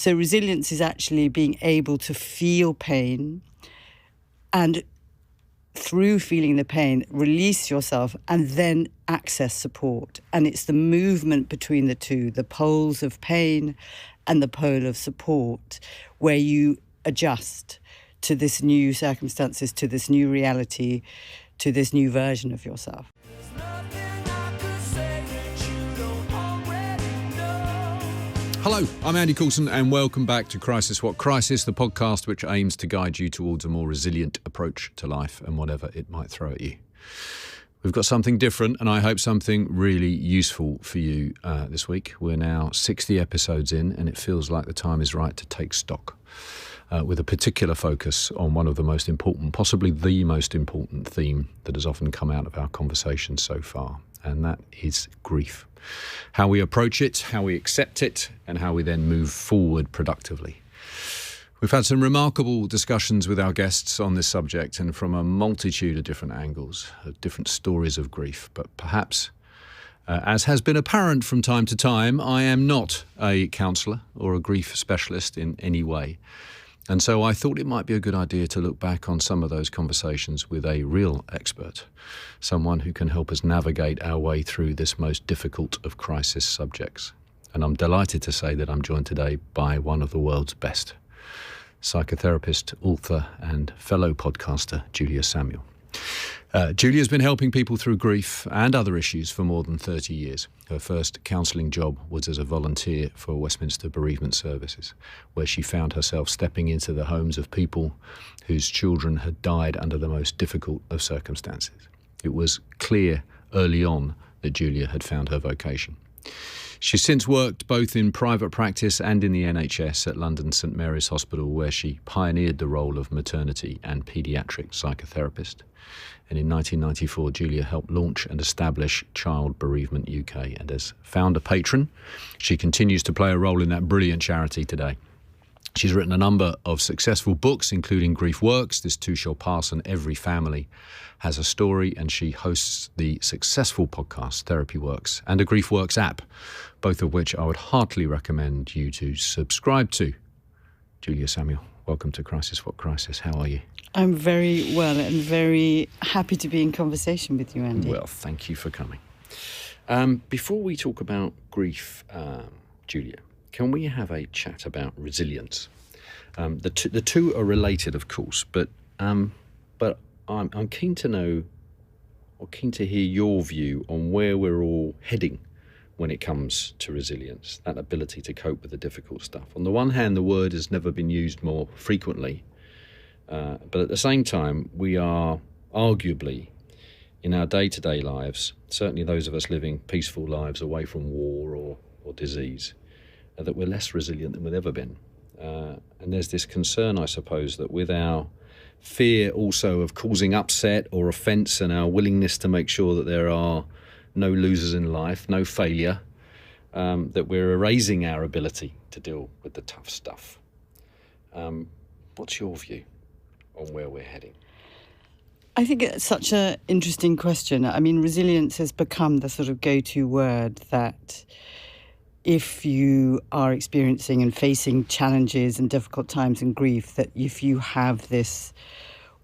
So resilience is actually being able to feel pain and through feeling the pain, release yourself and then access support. And it's the movement between the two, the poles of pain and the pole of support, where you adjust to this new circumstances, to this new reality, to this new version of yourself. Hello, I'm Andy Coulson and welcome back to Crisis What Crisis, the podcast which aims to guide you towards a more resilient approach to life and whatever it might throw at you. We've got something different and I hope something really useful for you this week. We're now 60 episodes in and it feels like the time is right to take stock with a particular focus on one of the most important, possibly the most important theme that has often come out of our conversations so far, and that is grief. How we approach it, how we accept it, and how we then move forward productively. We've had some remarkable discussions with our guests on this subject and from a multitude of different angles, different stories of grief. But perhaps, as has been apparent from time to time, I am not a counsellor or a grief specialist in any way. And so I thought it might be a good idea to look back on some of those conversations with a real expert, someone who can help us navigate our way through this most difficult of crisis subjects. And I'm delighted to say that I'm joined today by one of the world's best, psychotherapist, author and fellow podcaster Julia Samuel. Julia's been helping people through grief and other issues for more than 30 years. Her first counselling job was as a volunteer for Westminster Bereavement Services, where she found herself stepping into the homes of people whose children had died under the most difficult of circumstances. It was clear early on that Julia had found her vocation. She's since worked both in private practice and in the NHS at London St Mary's Hospital, where she pioneered the role of Maternity and Paediatric Psychotherapist. And in 1994, Julia helped launch and establish Child Bereavement UK. And as founder patron, she continues to play a role in that brilliant charity today. She's written a number of successful books, including Grief Works, This Too Shall Pass, and Every Family Has a Story. And she hosts the successful podcast Therapy Works and a Grief Works app, both of which I would heartily recommend you to subscribe to. Julia Samuel, welcome to Crisis What Crisis. How are you? I'm very well and very happy to be in conversation with you, Andy. Well, thank you for coming. Before we talk about grief, Julia, can we have a chat about resilience? The two are related, of course, but I'm keen to know, or keen to hear your view on where we're all heading when it comes to resilience, that ability to cope with the difficult stuff. On the one hand, the word has never been used more frequently, but at the same time, we are arguably, in our day-to-day lives, certainly those of us living peaceful lives away from war or disease, that we're less resilient than we've ever been. And there's this concern, I suppose, that with our fear also of causing upset or offence and our willingness to make sure that there are no losers in life, no failure, that we're erasing our ability to deal with the tough stuff. What's your view on where we're heading? I think it's such an interesting question. I mean, resilience has become the sort of go-to word that if you are experiencing and facing challenges and difficult times and grief, that if you have this,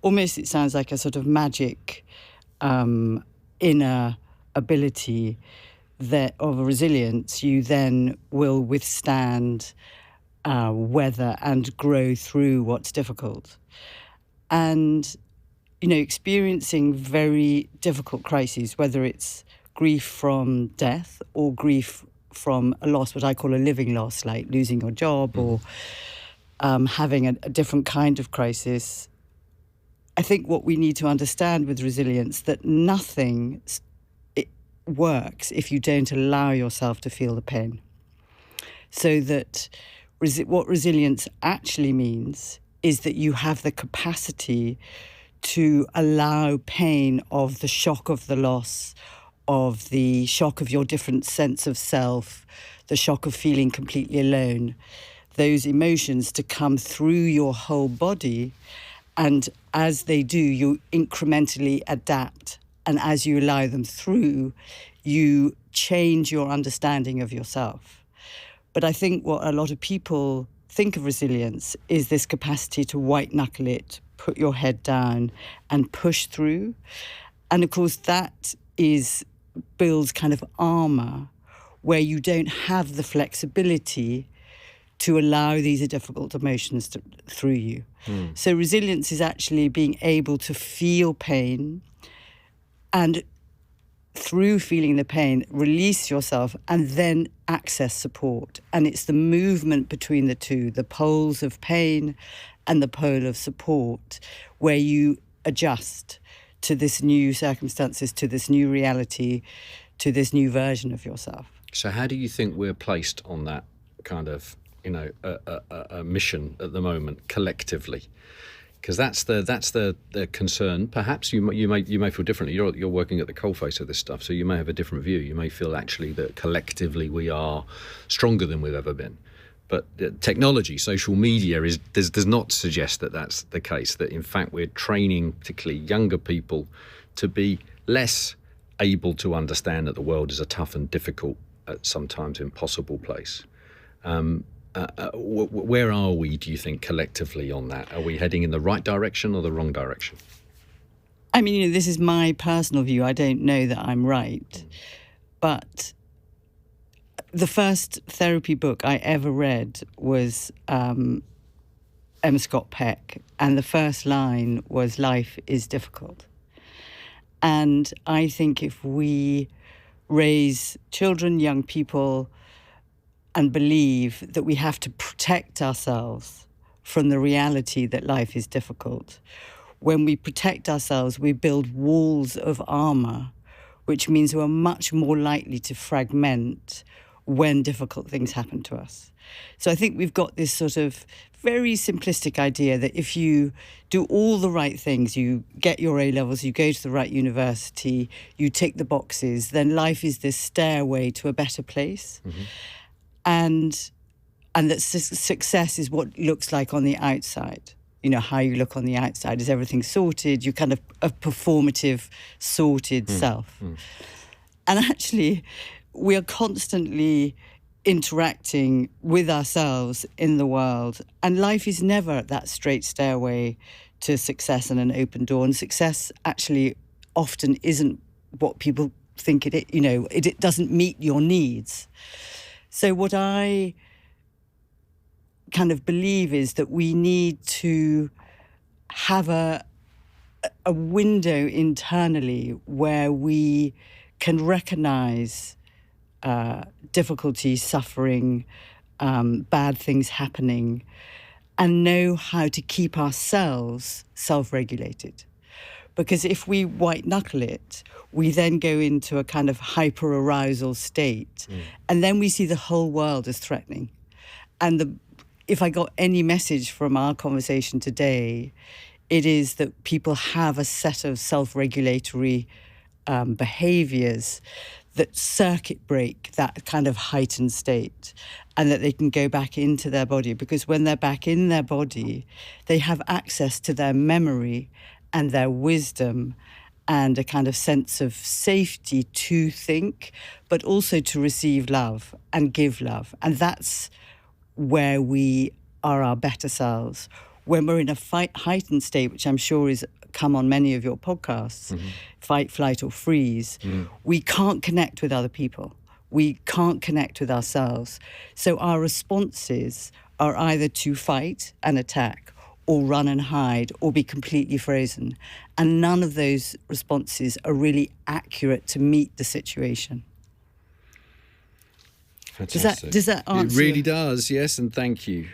almost it sounds like a sort of magic inner ability that of resilience, you then will withstand weather and grow through what's difficult. And, you know, experiencing very difficult crises, whether it's grief from death or grief from a loss, what I call a living loss, like losing your job or having a different kind of crisis. I think what we need to understand with resilience, that nothing works if you don't allow yourself to feel the pain. So that what resilience actually means is that you have the capacity to allow pain of the shock of the loss, of the shock of your different sense of self, the shock of feeling completely alone, those emotions to come through your whole body. And as they do, you incrementally adapt. And as you allow them through, you change your understanding of yourself. But I think what a lot of people think of resilience is this capacity to white knuckle it, put your head down and push through. And of course that builds kind of armour where you don't have the flexibility to allow these difficult emotions through you. So resilience is actually being able to feel pain and through feeling the pain, release yourself and then access support. And it's the movement between the two, the poles of pain and the pole of support, where you adjust to this new circumstances, to this new reality, to this new version of yourself. So how do you think we're placed on that kind of, a mission at the moment collectively? Because that's the concern. Perhaps you may feel differently. You're working at the coalface of this stuff, so you may have a different view. You may feel actually that collectively we are stronger than we've ever been. But technology, social media does not suggest that that's the case. That in fact we're training particularly younger people to be less able to understand that the world is a tough and difficult, sometimes impossible place. Where are we, do you think, collectively on that? Are we heading in the right direction or the wrong direction? I mean, this is my personal view. I don't know that I'm right. But the first therapy book I ever read was Emma Scott Peck. And the first line was, "Life is difficult." And I think if we raise children, young people, and believe that we have to protect ourselves from the reality that life is difficult. When we protect ourselves, we build walls of armour, which means we're much more likely to fragment when difficult things happen to us. So I think we've got this sort of very simplistic idea that if you do all the right things, you get your A-levels, you go to the right university, you tick the boxes, then life is this stairway to a better place. Mm-hmm. And that success is what it looks like on the outside. You know, how you look on the outside. Is everything sorted? You're kind of a performative, sorted self. And actually, we are constantly interacting with ourselves in the world. And life is never that straight stairway to success and an open door. And success actually often isn't what people think it is. You know, it doesn't meet your needs. So what I kind of believe is that we need to have a window internally where we can recognise difficulty, suffering, bad things happening, and know how to keep ourselves self-regulated. Because if we white-knuckle it, we then go into a kind of hyper-arousal state. And then we see the whole world as threatening. And if I got any message from our conversation today, it is that people have a set of self-regulatory behaviours that circuit break that kind of heightened state, and that they can go back into their body. Because when they're back in their body, they have access to their memory and their wisdom and a kind of sense of safety to think, but also to receive love and give love. And that's where we are our better selves. When we're in a heightened state, which I'm sure is come on many of your podcasts, fight, flight or freeze, we can't connect with other people. We can't connect with ourselves. So our responses are either to fight and attack, or run and hide, or be completely frozen. And none of those responses are really accurate to meet the situation. Fantastic. Does that answer? It really does, yes, and thank you.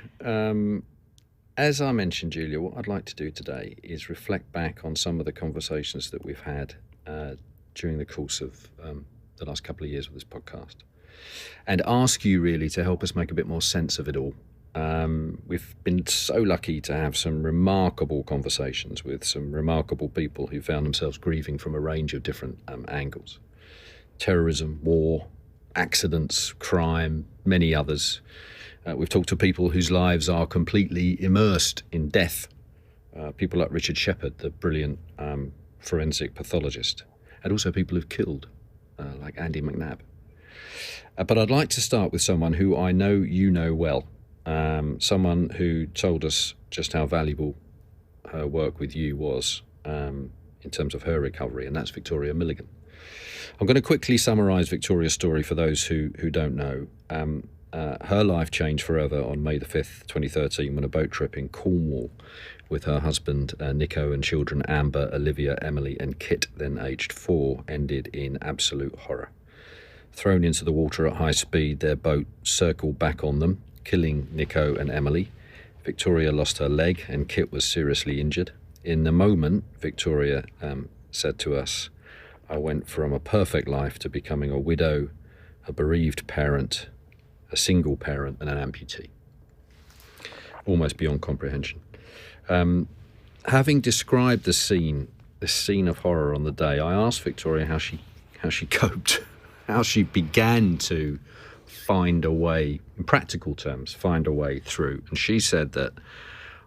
As I mentioned, Julia, what I'd like to do today is reflect back on some of the conversations that we've had during the course of the last couple of years with this podcast, and ask you really to help us make a bit more sense of it all. We've been so lucky to have some remarkable conversations with some remarkable people who found themselves grieving from a range of different angles. Terrorism, war, accidents, crime, many others. We've talked to people whose lives are completely immersed in death. People like Richard Shepherd, the brilliant forensic pathologist, and also people who've killed, like Andy McNabb. But I'd like to start with someone who I know you know well, someone who told us just how valuable her work with you was in terms of her recovery, and that's Victoria Milligan. I'm going to quickly summarise Victoria's story for those who don't know. Her life changed forever on May the 5th, 2013, when a boat trip in Cornwall with her husband Nico and children Amber, Olivia, Emily and Kit, then aged 4, ended in absolute horror. Thrown into the water at high speed, their boat circled back on them, killing Nico and Emily. Victoria lost her leg and Kit was seriously injured. In the moment, Victoria said to us, "I went from a perfect life to becoming a widow, a bereaved parent, a single parent and an amputee." Almost beyond comprehension. Having described this scene of horror on the day, I asked Victoria how she coped, how she began to find a way, in practical terms, find a way through. And she said that,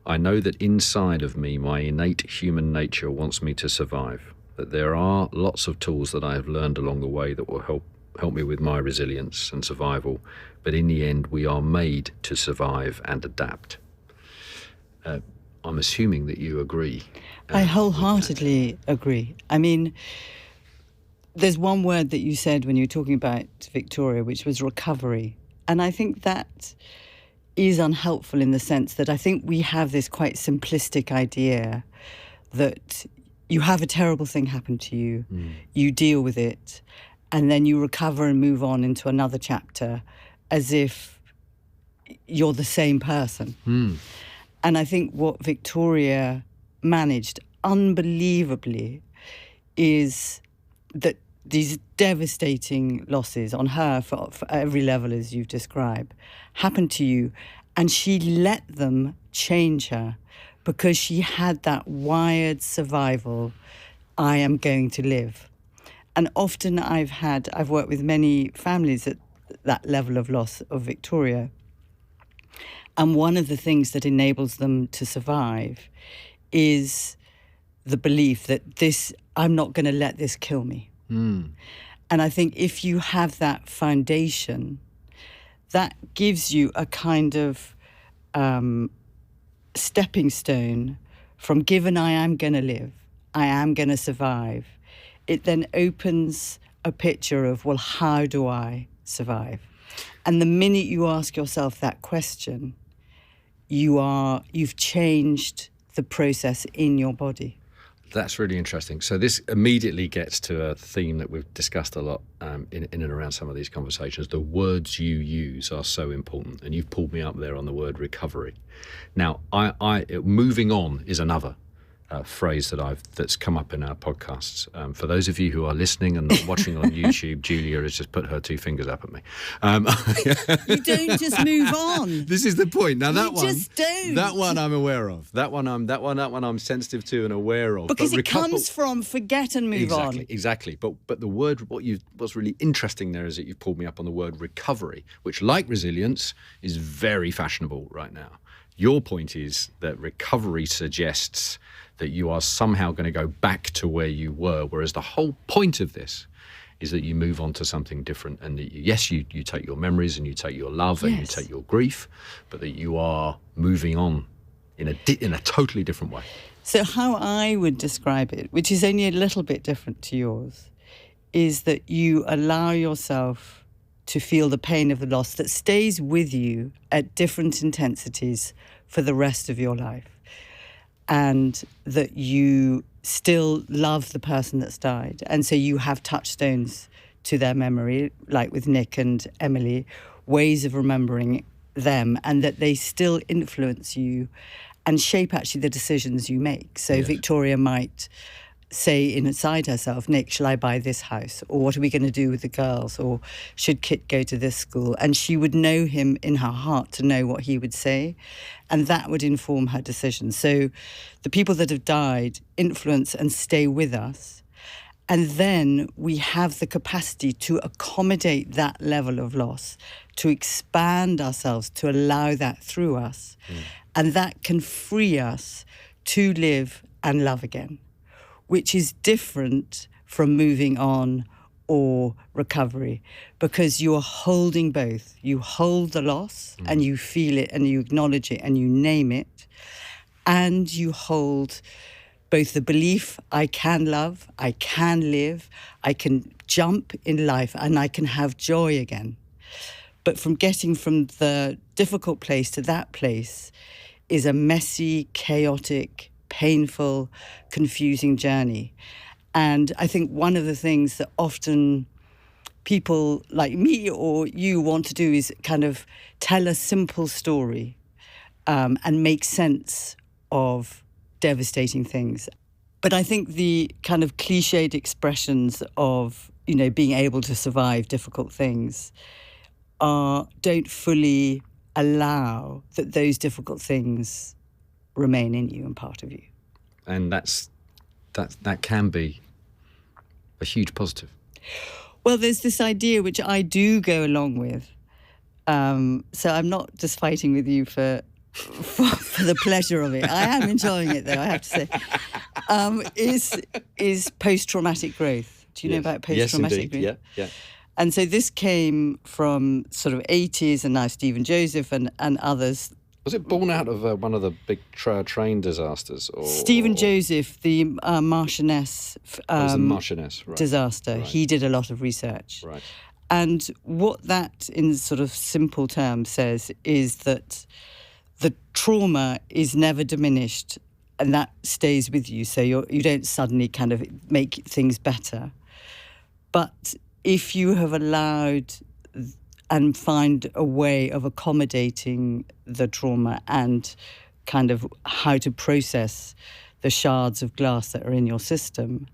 "I know that inside of me, my innate human nature wants me to survive, that there are lots of tools that I have learned along the way that will help me with my resilience and survival, but in the end, we are made to survive and adapt." I'm assuming that you agree. I wholeheartedly agree. I mean, there's one word that you said when you were talking about Victoria, which was recovery. And I think that is unhelpful in the sense that I think we have this quite simplistic idea that you have a terrible thing happen to you, you deal with it, and then you recover and move on into another chapter as if you're the same person. And I think what Victoria managed unbelievably is that these devastating losses on her for every level, as you've described, happened to you, and she let them change her because she had that wired survival, I am going to live. And often I've worked with many families at that level of loss of Victoria. And one of the things that enables them to survive is the belief that I'm not going to let this kill me. And I think if you have that foundation, that gives you a kind of stepping stone from given I am going to live, I am going to survive. It then opens a picture of, well, how do I survive? And the minute you ask yourself that question, you've changed the process in your body. That's really interesting. So this immediately gets to a theme that we've discussed a lot in and around some of these conversations. The words you use are so important, and you've pulled me up there on the word recovery. Now, moving on is another phrase that's come up in our podcasts. For those of you who are listening and not watching on YouTube, Julia has just put her 2 fingers up at me. You don't just move on. This is the point. Now you just don't. That one I'm aware of. That one I'm sensitive to and aware of. Because it comes from forget and move on. Exactly. But the word, what's really interesting there is that you've pulled me up on the word recovery, which, like resilience, is very fashionable right now. Your point is that recovery suggests that you are somehow going to go back to where you were, whereas the whole point of this is that you move on to something different, and that you take your memories and you take your love and you take your grief, but that you are moving on in a totally different way. So how I would describe it, which is only a little bit different to yours, is that you allow yourself to feel the pain of the loss that stays with you at different intensities for the rest of your life. And that you still love the person that's died. And so you have touchstones to their memory, like with Nick and Emily, ways of remembering them, and that they still influence you and shape actually the decisions you make. So yes. Victoria might say inside herself, Nick, shall I buy this house? Or what are we going to do with the girls? Or should Kit go to this school? And she would know him in her heart to know what he would say. And that would inform her decisions. So the people that have died influence and stay with us. And then we have the capacity to accommodate that level of loss, to expand ourselves, to allow that through us. And that can free us to live and love again, which is different from moving on or recovery, because you are holding both. You hold the loss and you feel it and you acknowledge it and you name it, and you hold both the belief, I can love, I can live, I can jump in life and I can have joy again. But from getting from the difficult place to that place is a messy, chaotic, painful, confusing journey. And I think one of the things that often people like me or you want to do is kind of tell a simple story and make sense of devastating things. But I think the kind of cliched expressions of, being able to survive difficult things don't fully allow that those difficult things remain in you and part of you. And that can be a huge positive. Well, there's this idea which I do go along with. So I'm not just fighting with you for the pleasure of it. I am enjoying it, though, I have to say. Is post-traumatic growth. Do you know about post-traumatic growth? Yes, yeah. And so this came from sort of 80s, and now Stephen Joseph and others. Was it born out of one of the big train disasters? Stephen Joseph, the Marchioness right. disaster, right. He did a lot of research. Right. And what that, in sort of simple terms, says is that the trauma is never diminished, and that stays with you. So you don't suddenly kind of make things better. But if you have allowed and find a way of accommodating the trauma and kind of how to process the shards of glass that are in your system,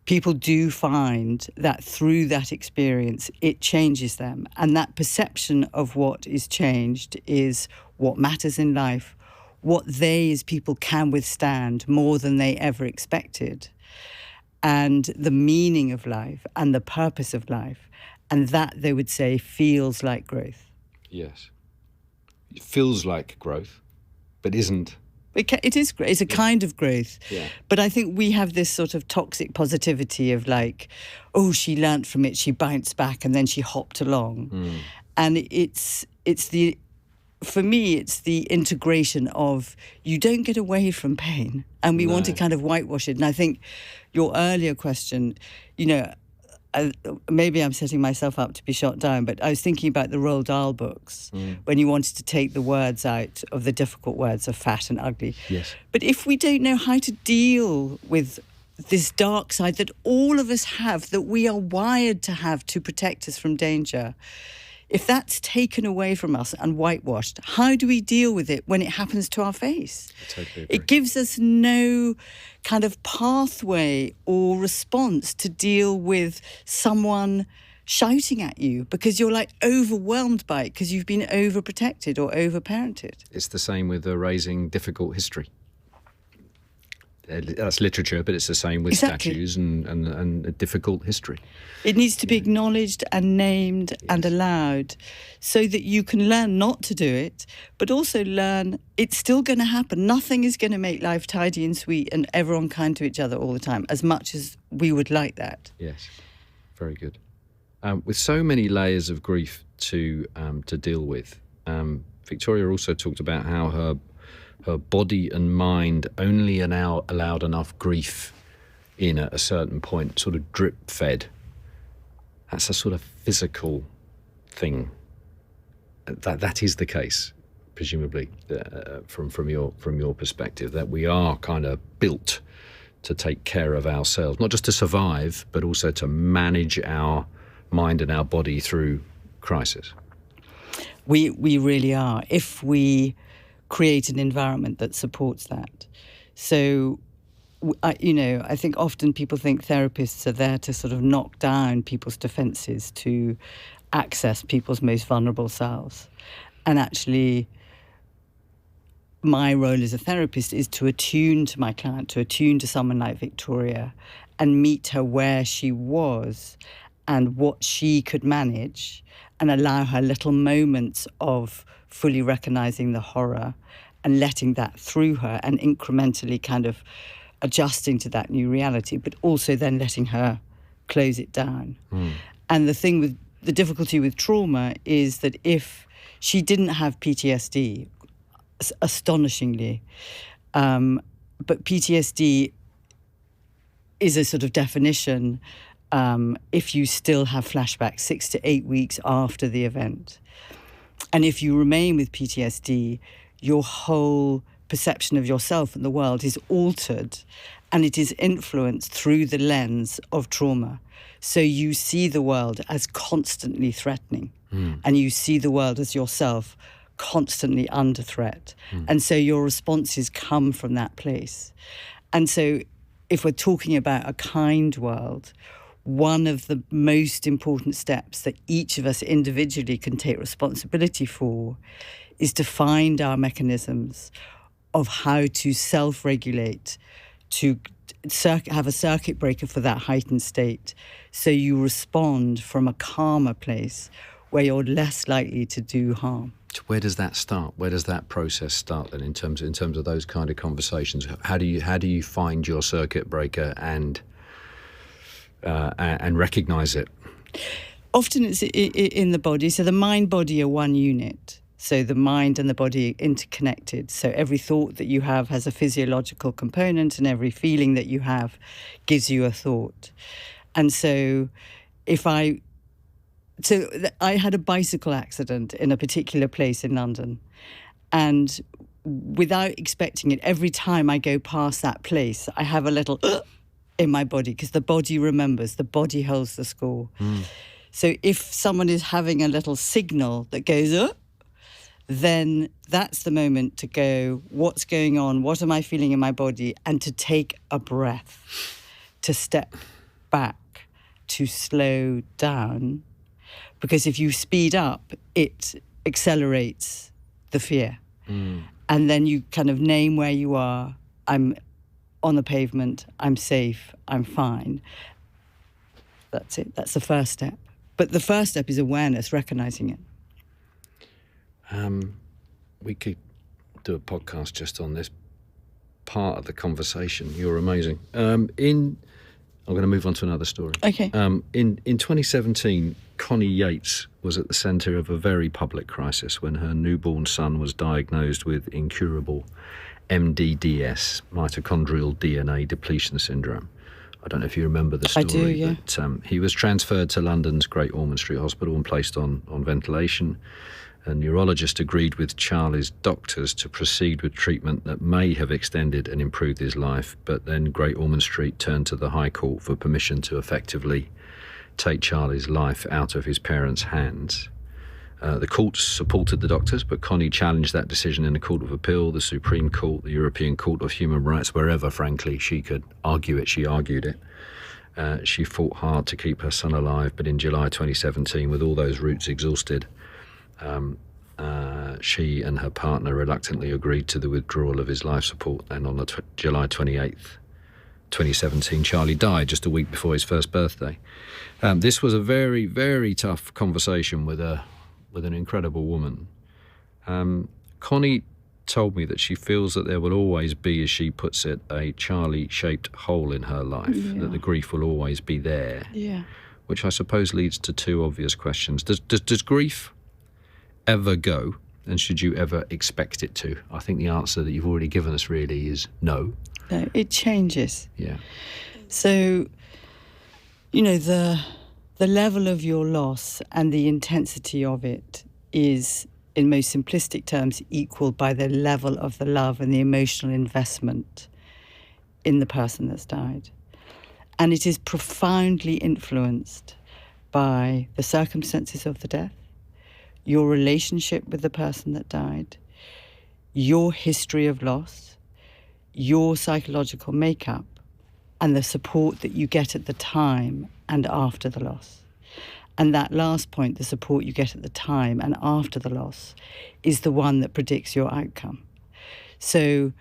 people do find that through that experience, it changes them. And that perception of what is changed is what matters in life, what they as people can withstand more than they ever expected, and the meaning of life and the purpose of life. And that, they would say, feels like growth. Yes. It feels like growth, but isn't. It is. It's a kind of growth. Yeah. But I think we have this sort of toxic positivity of like, oh, she learnt from it, she bounced back, and then she hopped along. And for me, it's the integration of you don't get away from pain, and we want to kind of whitewash it. And I think your earlier question, maybe I'm setting myself up to be shot down, but I was thinking about the Roald Dahl books when you wanted to take the words out of the difficult words of fat and ugly. Yes. But if we don't know how to deal with this dark side that all of us have, that we are wired to have to protect us from danger, if that's taken away from us and whitewashed, how do we deal with it when it happens to our face? I totally agree. It gives us no kind of pathway or response to deal with someone shouting at you because you're like overwhelmed by it because you've been overprotected or overparented. It's the same with raising difficult history. That's literature, but it's the same with statues and a difficult history. It needs to be acknowledged and named and allowed so that you can learn not to do it, but also learn it's still going to happen. Nothing is going to make life tidy and sweet and everyone kind to each other all the time, as much as we would like that. Yes, very good. With so many layers of grief to deal with, Victoria also talked about how her body and mind only allowed enough grief in at a certain point, sort of drip-fed. That's a sort of physical thing. That is the case, presumably, from your perspective, that we are kind of built to take care of ourselves, not just to survive, but also to manage our mind and our body through crisis. We really are, if we create an environment that supports that. So, I think often people think therapists are there to sort of knock down people's defences, to access people's most vulnerable selves. And actually, my role as a therapist is to attune to my client, to attune to someone like Victoria and meet her where she was and what she could manage, and allow her little moments of fully recognising the horror and letting that through her and incrementally kind of adjusting to that new reality, but also then letting her close it down. And the difficulty with trauma is that if she didn't have PTSD, astonishingly, but PTSD is a sort of definition if you still have flashbacks 6 to 8 weeks after the event. And if you remain with PTSD, your whole perception of yourself and the world is altered, and it is influenced through the lens of trauma. So you see the world as constantly threatening, and you see the world as yourself constantly under threat. And so your responses come from that place. And so if we're talking about a kind world, one of the most important steps that each of us individually can take responsibility for is to find our mechanisms of how to self-regulate, to have a circuit breaker for that heightened state, so you respond from a calmer place where you're less likely to do harm. Where does that start? Where does that process start then in terms of those kind of conversations? How do you find your circuit breaker and recognise it? Often it's in the body. So the mind-body are one unit. So the mind and the body are interconnected. So every thought that you have has a physiological component, and every feeling that you have gives you a thought. And so I had a bicycle accident in a particular place in London. And without expecting it, every time I go past that place, I have a little in my body, because the body remembers, the body holds the score. So if someone is having a little signal that goes, then that's the moment to go, what's going on? What am I feeling in my body? And to take a breath, to step back, to slow down. Because if you speed up, it accelerates the fear. And then you kind of name where you are. I'm on the pavement, I'm safe, I'm fine. That's it. That's the first step. But the first step is awareness, recognizing it. We could do a podcast just on this part of the conversation. You're amazing. I'm going to move on to another story. Okay. In 2017, Connie Yates was at the centre of a very public crisis when her newborn son was diagnosed with incurable MDDS, mitochondrial DNA depletion syndrome. I don't know if you remember the story. I do, yeah. But he was transferred to London's Great Ormond Street Hospital and placed on ventilation. A neurologist agreed with Charlie's doctors to proceed with treatment that may have extended and improved his life, but then Great Ormond Street turned to the High Court for permission to effectively take Charlie's life out of his parents' hands. The courts supported the doctors, but Connie challenged that decision in the Court of Appeal, the Supreme Court, the European Court of Human Rights, wherever, frankly, she could argue it, she argued it. She fought hard to keep her son alive, but in July 2017, with all those routes exhausted, she and her partner reluctantly agreed to the withdrawal of his life support, and on July 28th, 2017, Charlie died just a week before his first birthday. This was a very, very tough conversation with an incredible woman. Connie told me that she feels that there will always be, as she puts it, a Charlie-shaped hole in her life, that the grief will always be there. Yeah. Which I suppose leads to two obvious questions. Does grief ever go, and should you ever expect it to? I think the answer that you've already given us really is no. No, it changes. Yeah. So, the level of your loss and the intensity of it is, in most simplistic terms, equal by the level of the love and the emotional investment in the person that's died. And it is profoundly influenced by the circumstances of the death, your relationship with the person that died, your history of loss, your psychological makeup, and the support that you get at the time and after the loss. And that last point, the support you get at the time and after the loss, is the one that predicts your outcome. So,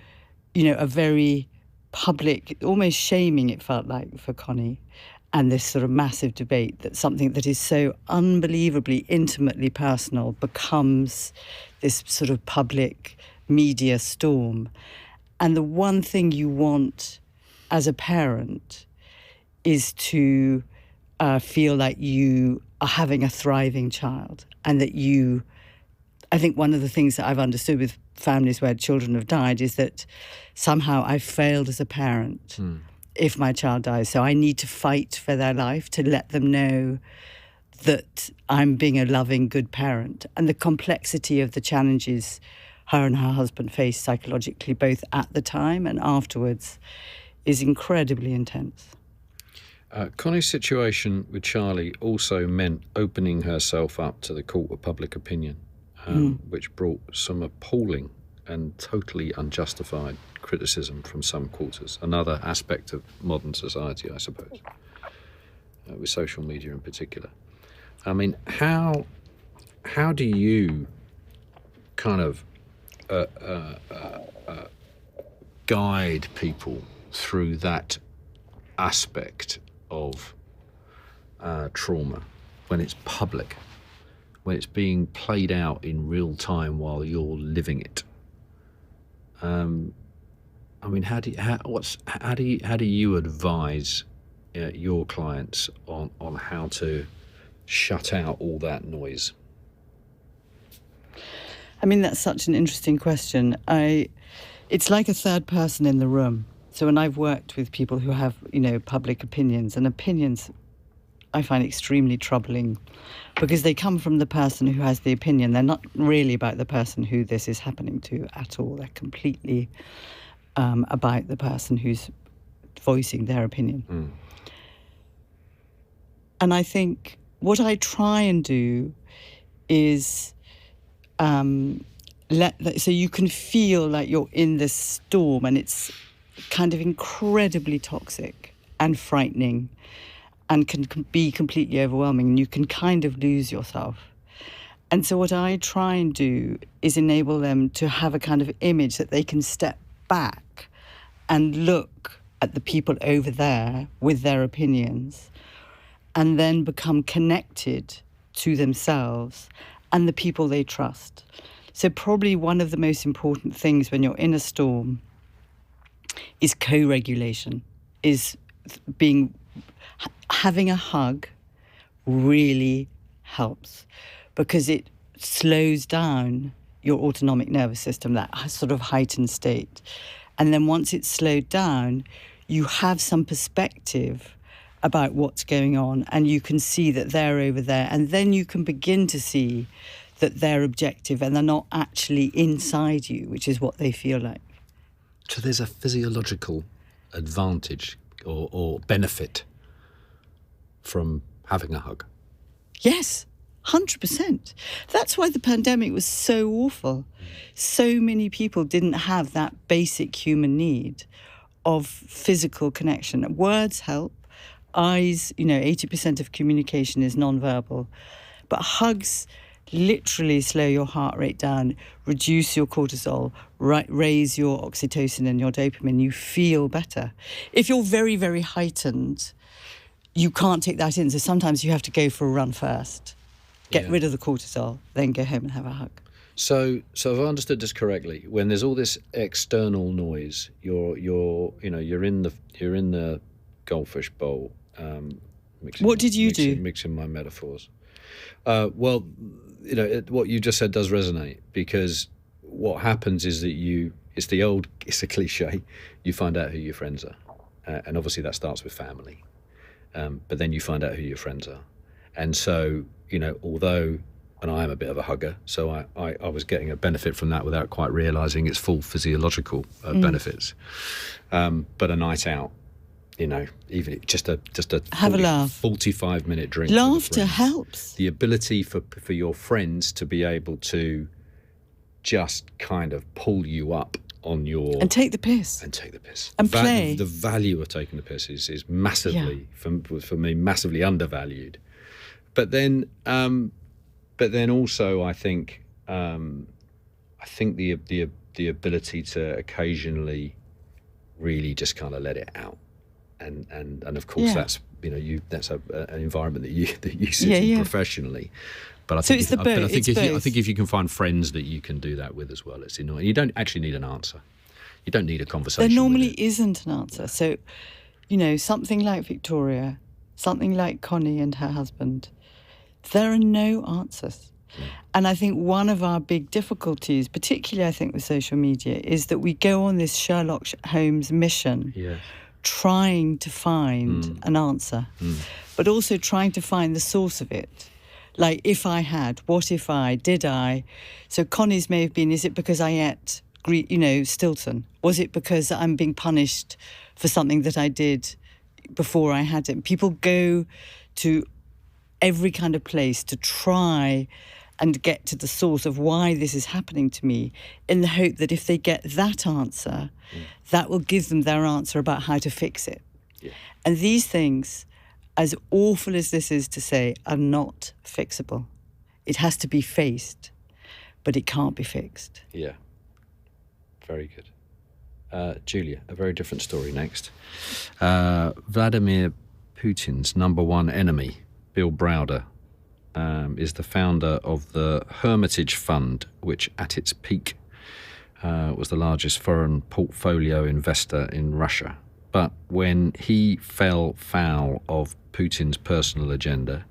a very public, almost shaming, it felt like, for Connie, and this sort of massive debate that something that is so unbelievably intimately personal becomes this sort of public media storm. And the one thing you want as a parent is to feel like you are having a thriving child, and that I think one of the things that I've understood with families where children have died is that somehow I've failed as a parent if my child dies. So I need to fight for their life to let them know that I'm being a loving, good parent. And the complexity of the challenges her and her husband faced psychologically, both at the time and afterwards, is incredibly intense. Connie's situation with Charlie also meant opening herself up to the court of public opinion, which brought some appalling and totally unjustified criticism from some quarters. Another aspect of modern society, I suppose, with social media in particular. I mean, how do you kind of guide people through that aspect of trauma when it's public, when it's being played out in real time while you're living it? I mean, how do you advise your clients on how to shut out all that noise? I mean, that's such an interesting question. It's like a third person in the room. So when I've worked with people who have, public opinions, and opinions I find extremely troubling because they come from the person who has the opinion. They're not really about the person who this is happening to at all. They're completely about the person who's voicing their opinion. And I think what I try and do is so you can feel like you're in this storm, and it's kind of incredibly toxic and frightening and can be completely overwhelming, and you can kind of lose yourself. And so what I try and do is enable them to have a kind of image that they can step back and look at the people over there with their opinions, and then become connected to themselves and the people they trust. So probably one of the most important things when you're in a storm is co-regulation, is having a hug really helps, because it slows down your autonomic nervous system, that sort of heightened state. And then once it's slowed down, you have some perspective about what's going on, and you can see that they're over there, and then you can begin to see that they're objective and they're not actually inside you, which is what they feel like. So there's a physiological advantage or benefit from having a hug? Yes, 100%. That's why the pandemic was so awful. So many people didn't have that basic human need of physical connection. Words help. Eyes, 80% of communication is nonverbal. But hugs literally slow your heart rate down, reduce your cortisol, raise your oxytocin and your dopamine. You feel better. If you're very, very heightened, you can't take that in. So sometimes you have to go for a run first, get rid of the cortisol, then go home and have a hug. So if I understood this correctly, when there's all this external noise, you're in the goldfish bowl. What did you do? Mixing my metaphors. Well, what you just said does resonate, because what happens is that it's a cliche, you find out who your friends are. And obviously that starts with family. But then you find out who your friends are. And so, although, and I am a bit of a hugger, so I was getting a benefit from that without quite realising its full physiological benefits. But a night out, even just a have a laugh, 45-minute drink. Laughter helps. The ability for your friends to be able to just kind of pull you up on your... And take the piss. And play. The value of taking the piss is massively, for me, massively undervalued. But then also I think the ability to occasionally really just kind of let it out. And of course that's an environment that you sit in professionally. But I think I think if you can find friends that you can do that with as well, it's annoying. You don't actually need an answer. You don't need a conversation. There normally isn't an answer. So, something like Victoria something like Connie and her husband, there are no answers. And I think one of our big difficulties, particularly I think with social media, is that we go on this Sherlock Holmes mission, trying to find an answer, but also trying to find the source of it. Like, if I had, what if I, did I? So Connie's may have been, is it because I ate, Stilton? Was it because I'm being punished for something that I did before I had it? People go to every kind of place to try and get to the source of why this is happening to me, in the hope that if they get that answer, that will give them their answer about how to fix it. Yeah. And these things, as awful as this is to say, are not fixable. It has to be faced, but it can't be fixed. Yeah. Very good. Julia, a very different story next. Vladimir Putin's number one enemy, Bill Browder, is the founder of the Hermitage Fund, which at its peak was the largest foreign portfolio investor in Russia. But when he fell foul of Putin's personal agenda,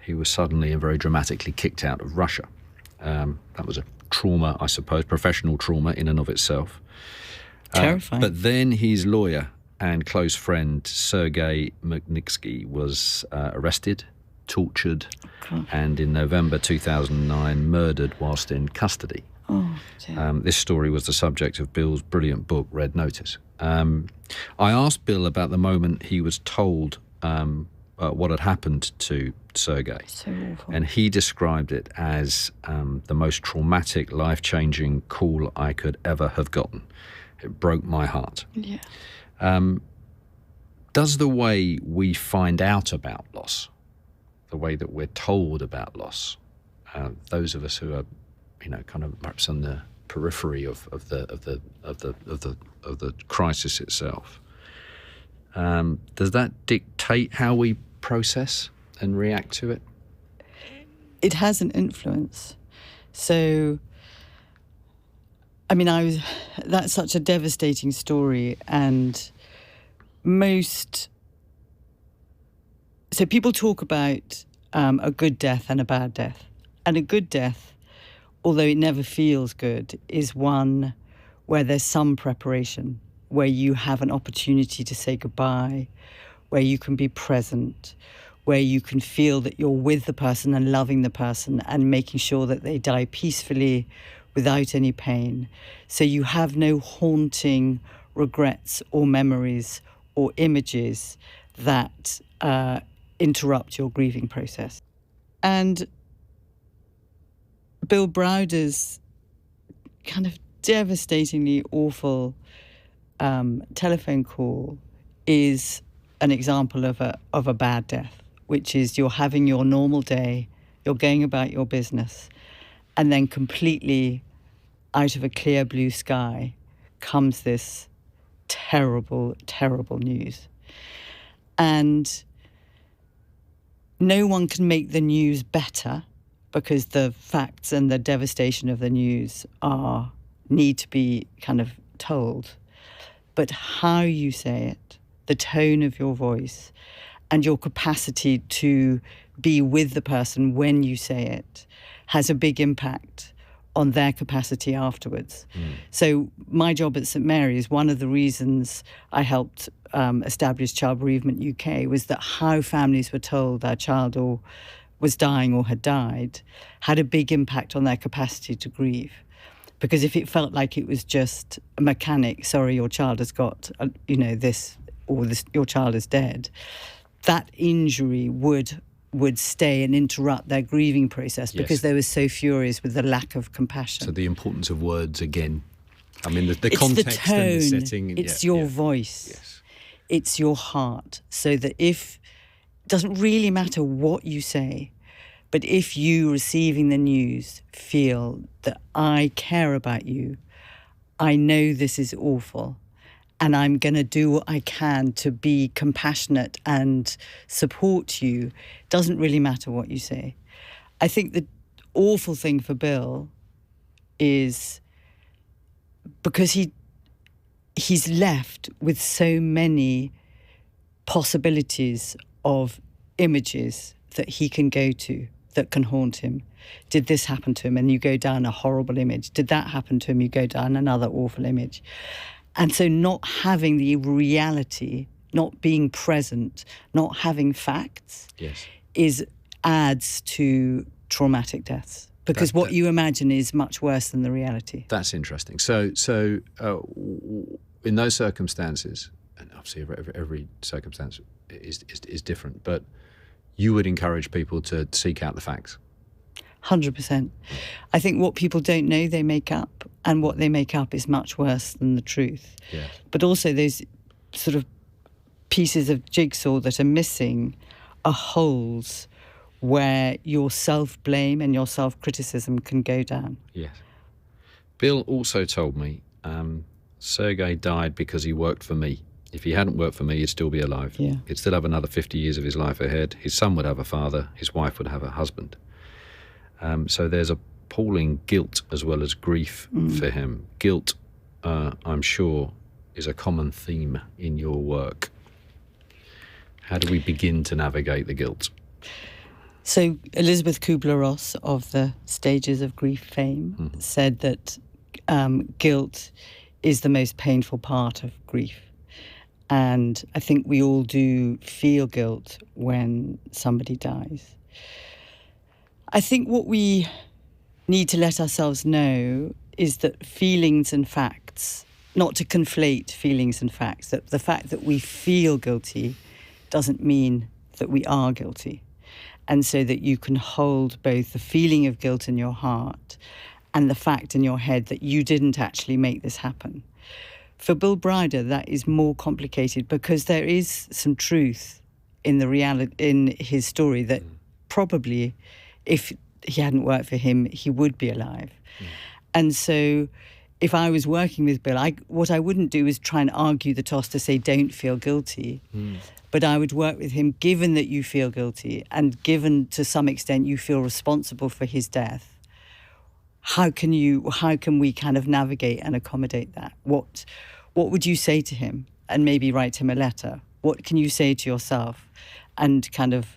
he was suddenly and very dramatically kicked out of Russia. That was a trauma, I suppose, professional trauma in and of itself. Terrifying. But then his lawyer and close friend, Sergei Magnitsky, was arrested, tortured, and in November 2009 murdered whilst in custody. Oh, dear. This story was the subject of Bill's brilliant book, Red Notice. I asked Bill about the moment he was told what had happened to Sergei. So awful. And he described it as the most traumatic, life-changing call I could ever have gotten. It broke my heart. Yeah. Does the way we find out about loss, the way that we're told about loss, those of us who are, kind of perhaps on the periphery of the crisis itself, does that dictate how we process and react to it? It has an influence. So, that's such a devastating story, and so people talk about a good death and a bad death. And a good death, although it never feels good, is one where there's some preparation, where you have an opportunity to say goodbye, where you can be present, where you can feel that you're with the person and loving the person and making sure that they die peacefully without any pain. So you have no haunting regrets or memories or images that interrupt your grieving process. And Bill Browder's kind of devastatingly awful telephone call is an example of a bad death, which is you're having your normal day, you're going about your business, and then completely out of a clear blue sky comes this terrible, terrible news. And no one can make the news better, because the facts and the devastation of the news need to be kind of told. But how you say it, the tone of your voice, and your capacity to be with the person when you say it has a big impact on their capacity afterwards. So my job at St Mary's, one of the reasons I helped establish Child Bereavement UK was that how families were told their child or was dying or had died had a big impact on their capacity to grieve. Because if it felt like it was just a mechanic, sorry, your child has got, this, or this, your child is dead, that injury would stay and interrupt their grieving process because they were so furious with the lack of compassion. So the importance of words again. I mean, the it's context the tone, and the setting. It's your voice. Yes. It's your heart. So that it doesn't really matter what you say, but if you receiving the news feel that I care about you, I know this is awful, and I'm going to do what I can to be compassionate and support you, doesn't really matter what you say. I think the awful thing for Bill is because he's left with so many possibilities of images that he can go to that can haunt him. Did this happen to him? And you go down a horrible image. Did that happen to him? You go down another awful image. And so not having the reality, not being present, not having facts, adds to traumatic deaths. Because what you imagine is much worse than the reality. That's interesting. So in those circumstances, and obviously every circumstance is different, but you would encourage people to seek out the facts. 100%. I think what people don't know they make up, and what they make up is much worse than the truth. Yeah. But also those sort of pieces of jigsaw that are missing are holes where your self-blame and your self-criticism can go down. Yes. Bill also told me Sergei died because he worked for me. If he hadn't worked for me, he'd still be alive. Yeah. He'd still have another 50 years of his life ahead. His son would have a father. His wife would have a husband. So there's appalling guilt as well as grief for him. Guilt, I'm sure, is a common theme in your work. How do we begin to navigate the guilt? So Elizabeth Kubler-Ross of the Stages of Grief fame said that guilt is the most painful part of grief. And I think we all do feel guilt when somebody dies. I think what we need to let ourselves know is that feelings and facts, not to conflate feelings and facts, that the fact that we feel guilty doesn't mean that we are guilty. And so that you can hold both the feeling of guilt in your heart and the fact in your head that you didn't actually make this happen. For Bill Browder, that is more complicated because there is some truth in the reality in his story that probably, if he hadn't worked for him, he would be alive. And so if I was working with Bill, what I wouldn't do is try and argue the toss to say, don't feel guilty. But I would work with him, given that you feel guilty and given to some extent you feel responsible for his death. How can we kind of navigate and accommodate that? What would you say to him? And maybe write him a letter. What can you say to yourself? And kind of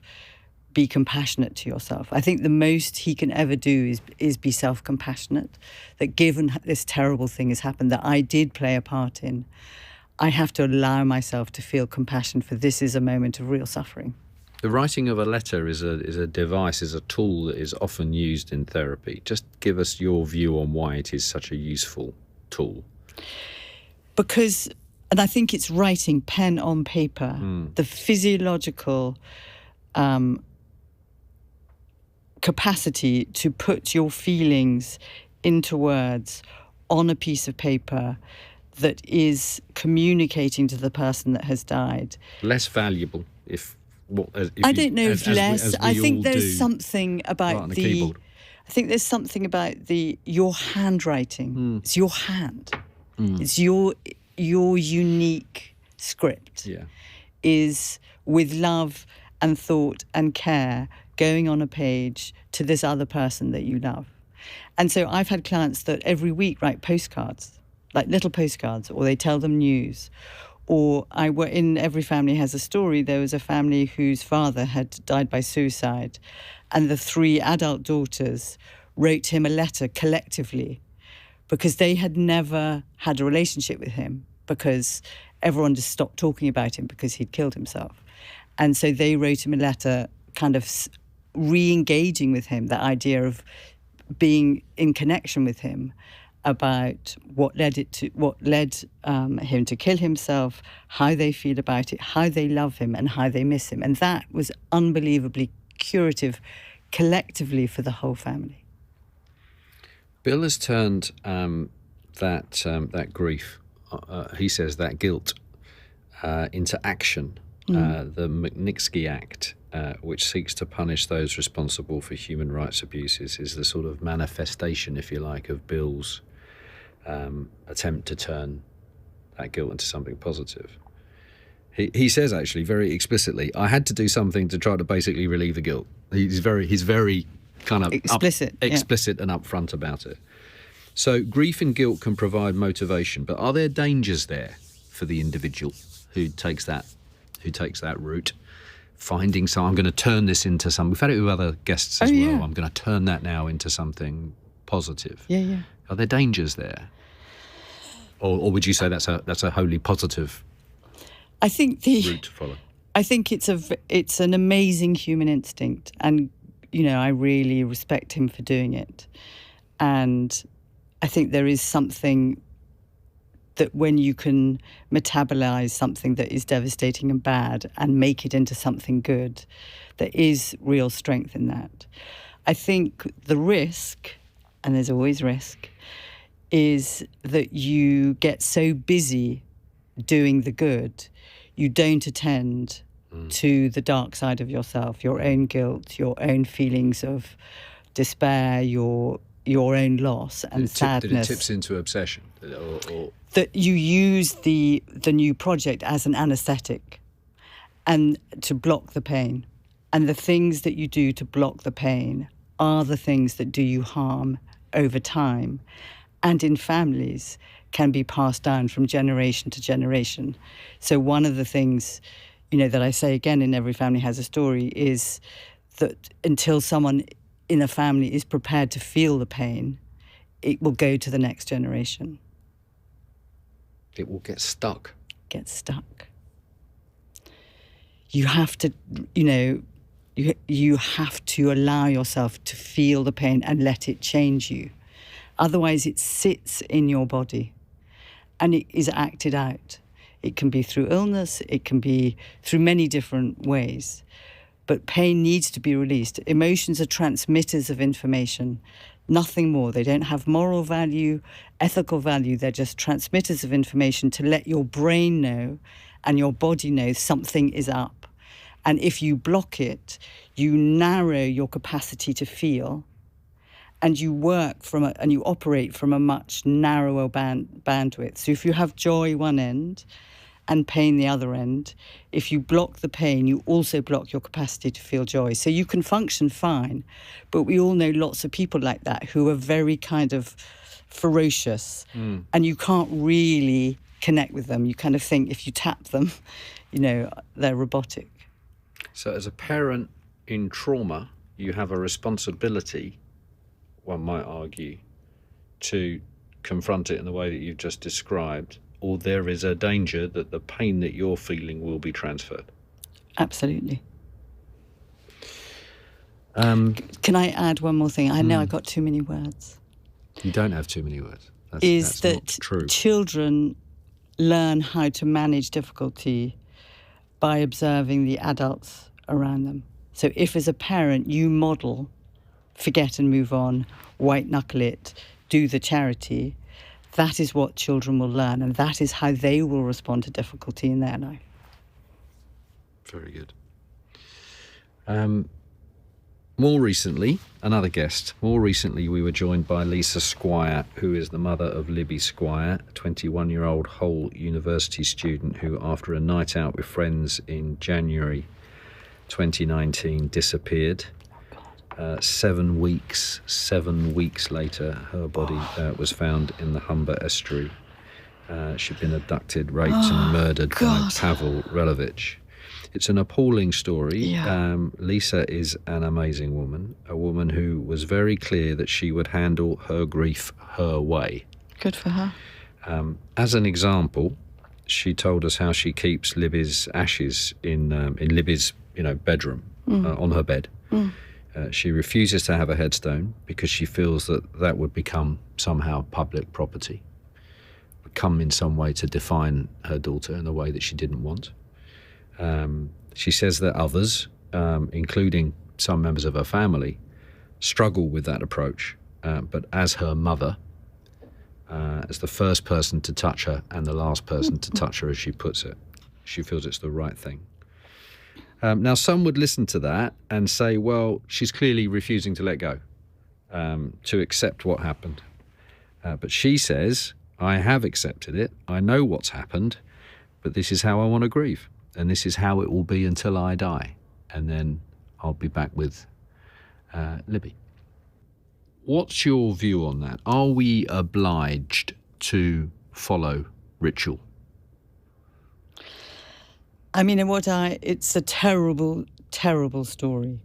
be compassionate to yourself. I think the most he can ever do is be self-compassionate, that given this terrible thing has happened that I did play a part in, I have to allow myself to feel compassion for this is a moment of real suffering. The writing of a letter is a device, is a tool that is often used in therapy. Just give us your view on why it is such a useful tool. Because, and I think it's writing pen on paper, the physiological capacity to put your feelings into words on a piece of paper that is communicating to the person that has died. Less valuable if I don't know if less. I think there's something about the keyboard. I think there's something about your handwriting. It's your hand. It's your unique script. Yeah. Is with love and thought and care going on a page to this other person that you love. And so I've had clients that every week write postcards, like little postcards, or they tell them news. Or in Every Family Has a Story, there was a family whose father had died by suicide, and the 3 adult daughters wrote him a letter collectively because they had never had a relationship with him because everyone just stopped talking about him because he'd killed himself. And so they wrote him a letter kind of re-engaging with him, the idea of being in connection with him, about what led him to kill himself, how they feel about it, how they love him and how they miss him. And that was unbelievably curative collectively for the whole family. Bill has turned that grief, he says that guilt, into action. The Magnitsky Act, which seeks to punish those responsible for human rights abuses, is the sort of manifestation, if you like, of Bill's attempt to turn that guilt into something positive. He says actually very explicitly, I had to do something to try to basically relieve the guilt. He's very kind of explicit and upfront about it. So grief and guilt can provide motivation, but are there dangers there for the individual who takes that route? finding I'm going to turn this into some. We've had it with other guests as well. Yeah. I'm going to turn that now into something positive. Yeah. Are there dangers there, or would you say that's a wholly positive I think route to follow? I think it's an amazing human instinct, and I really respect him for doing it. And I think there is something that when you can metabolize something that is devastating and bad and make it into something good, there is real strength in that. I think the risk, and there's always risk, is that you get so busy doing the good, you don't attend to the dark side of yourself, your own guilt, your own feelings of despair, your own loss and sadness. That it tips into obsession, or that you use the new project as an anaesthetic and to block the pain. And the things that you do to block the pain are the things that do you harm over time, and in families can be passed down from generation to generation. So one of the things, that I say again in Every Family Has a Story is that until someone in a family is prepared to feel the pain, it will go to the next generation. It will get stuck. You have to, you have to allow yourself to feel the pain and let it change you. Otherwise, it sits in your body and it is acted out. It can be through illness, it can be through many different ways. But pain needs to be released. Emotions are transmitters of information, nothing more. They don't have moral value, ethical value. They're just transmitters of information to let your brain know and your body know something is up. And if you block it, you narrow your capacity to feel, and you work and you operate from a much narrower bandwidth. So if you have joy one end and pain the other end, if you block the pain, you also block your capacity to feel joy. So you can function fine, but we all know lots of people like that who are very kind of ferocious, and you can't really connect with them. You kind of think if you tap them, they're robotic. So as a parent in trauma, you have a responsibility, one might argue, to confront it in the way that you've just described, or there is a danger that the pain that you're feeling will be transferred. Absolutely. Can I add one more thing? I know I got too many words. You don't have too many words. That's not true. Children learn how to manage difficulty by observing the adults around them. So if as a parent you model forget and move on, white knuckle it, do the charity, that is what children will learn, and that is how they will respond to difficulty in their life. Very good. More recently, another guest. More recently, we were joined by Lisa Squire, who is the mother of Libby Squire, a 21-year-old Hull University student who, after a night out with friends in January 2019, disappeared. 7 weeks later, her body was found in the Humber estuary. She'd been abducted, raped and murdered by Pavel Relovich. It's an appalling story. Yeah. Lisa is an amazing woman, a woman who was very clear that she would handle her grief her way. Good for her. As an example, she told us how she keeps Libby's ashes in Libby's bedroom, on her bed. She refuses to have a headstone because she feels that would become somehow public property, would come in some way to define her daughter in a way that she didn't want. She says that others, including some members of her family, struggle with that approach, but as her mother, as the first person to touch her and the last person to touch her, as she puts it, she feels it's the right thing. Now, some would listen to that and say, well, she's clearly refusing to let go, to accept what happened. But she says, I have accepted it, I know what's happened, but this is how I want to grieve. And this is how it will be until I die. And then I'll be back with Libby. What's your view on that? Are we obliged to follow ritual? I mean, it's a terrible, terrible story.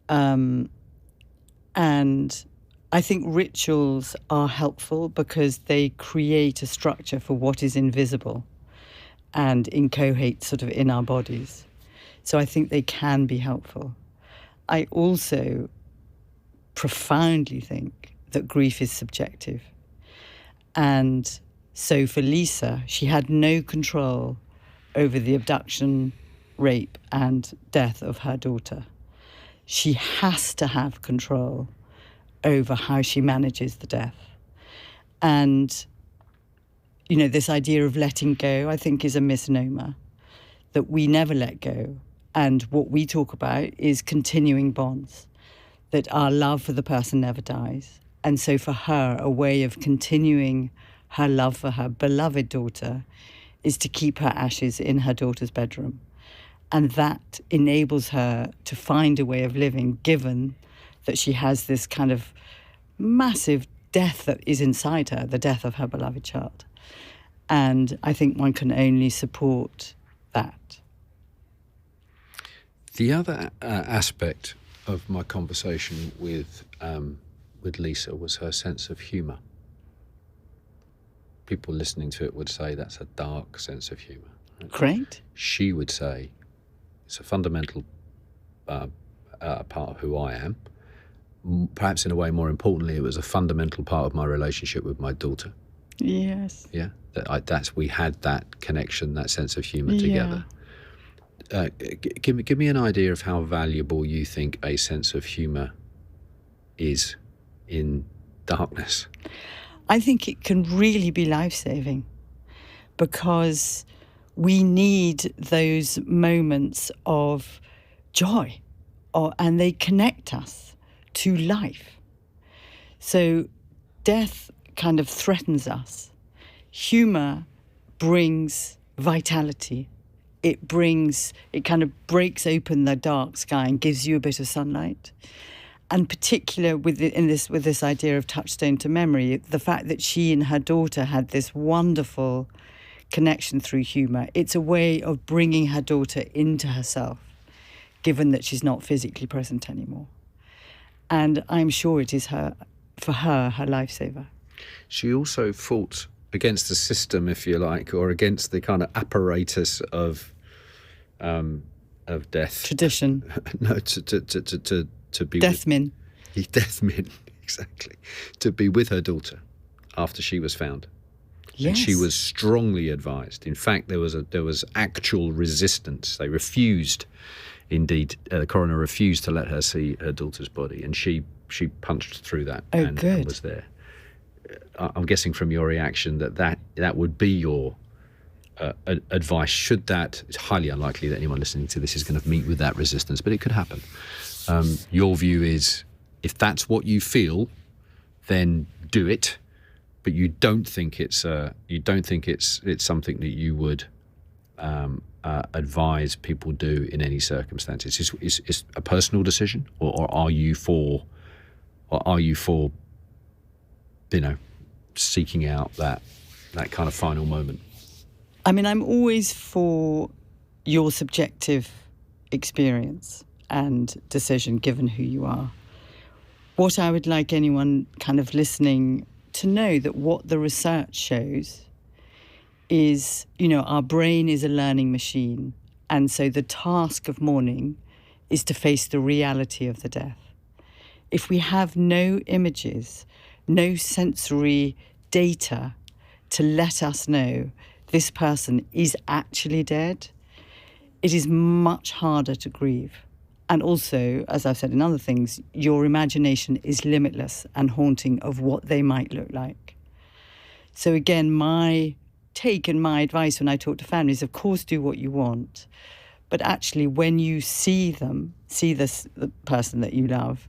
And I think rituals are helpful because they create a structure for what is invisible and incoherent sort of in our bodies. So I think they can be helpful. I also profoundly think that grief is subjective. And so for Lisa, she had no control over the abduction, rape, and death of her daughter. She has to have control over how she manages the death. And, you know, this idea of letting go, I think, is a misnomer, that we never let go. And what we talk about is continuing bonds, that our love for the person never dies. And so for her, a way of continuing her love for her beloved daughter is to keep her ashes in her daughter's bedroom. And that enables her to find a way of living, given that she has this kind of massive death that is inside her, the death of her beloved child. And I think one can only support that. The other aspect of my conversation with Lisa was her sense of humour. People listening to it would say that's a dark sense of humour. Right? Great. She would say it's a fundamental part of who I am. Perhaps in a way, more importantly, it was a fundamental part of my relationship with my daughter. Yes. Yeah, we had that connection, that sense of humour together. Give me an idea of how valuable you think a sense of humour is in darkness. I think it can really be life-saving, because we need those moments of joy, and they connect us to life. So death kind of threatens us. Humour brings vitality. It kind of breaks open the dark sky and gives you a bit of sunlight. And particular with this idea of touchstone to memory, the fact that she and her daughter had this wonderful connection through humour, it's a way of bringing her daughter into herself, given that she's not physically present anymore. And I'm sure it is for her lifesaver. She also fought against the system, if you like, or against the kind of apparatus of death. Tradition. No, to be Deathmin. Deathmin, exactly. To be with her daughter after she was found. Yes. And she was strongly advised. In fact, there was actual resistance. They refused, indeed, the coroner refused to let her see her daughter's body, and she punched through that and was there. I'm guessing from your reaction that would be your advice. Should that, it's highly unlikely that anyone listening to this is going to meet with that resistance, but it could happen. Your view is, if that's what you feel, then do it, but you don't think it's something that you would advise people do in any circumstances. It's a personal decision, or are you for seeking out that kind of final moment? I mean, I'm always for your subjective experience and decision, given who you are. What I would like anyone kind of listening to know, that what the research shows is, our brain is a learning machine. And so the task of mourning is to face the reality of the death. If we have no images, no sensory data to let us know this person is actually dead, it is much harder to grieve. And also, as I've said in other things, your imagination is limitless and haunting of what they might look like. So again, my take and my advice when I talk to families, of course, do what you want. But actually, when you see the person that you love,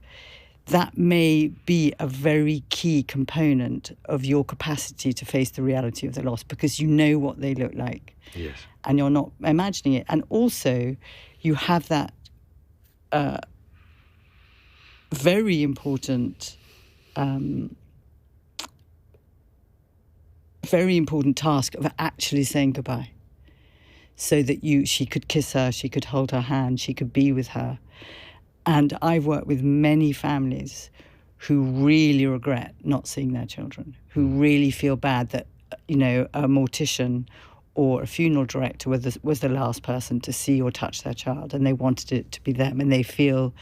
that may be a very key component of your capacity to face the reality of the loss, because you know what they look like. Yes. And you're not imagining it. And also, you have that very important task of actually saying goodbye. so that she could kiss her, she could hold her hand, she could be with her. And I've worked with many families who really regret not seeing their children, who really feel bad that, a mortician or a funeral director was the last person to see or touch their child, and they wanted it to be them, and they feel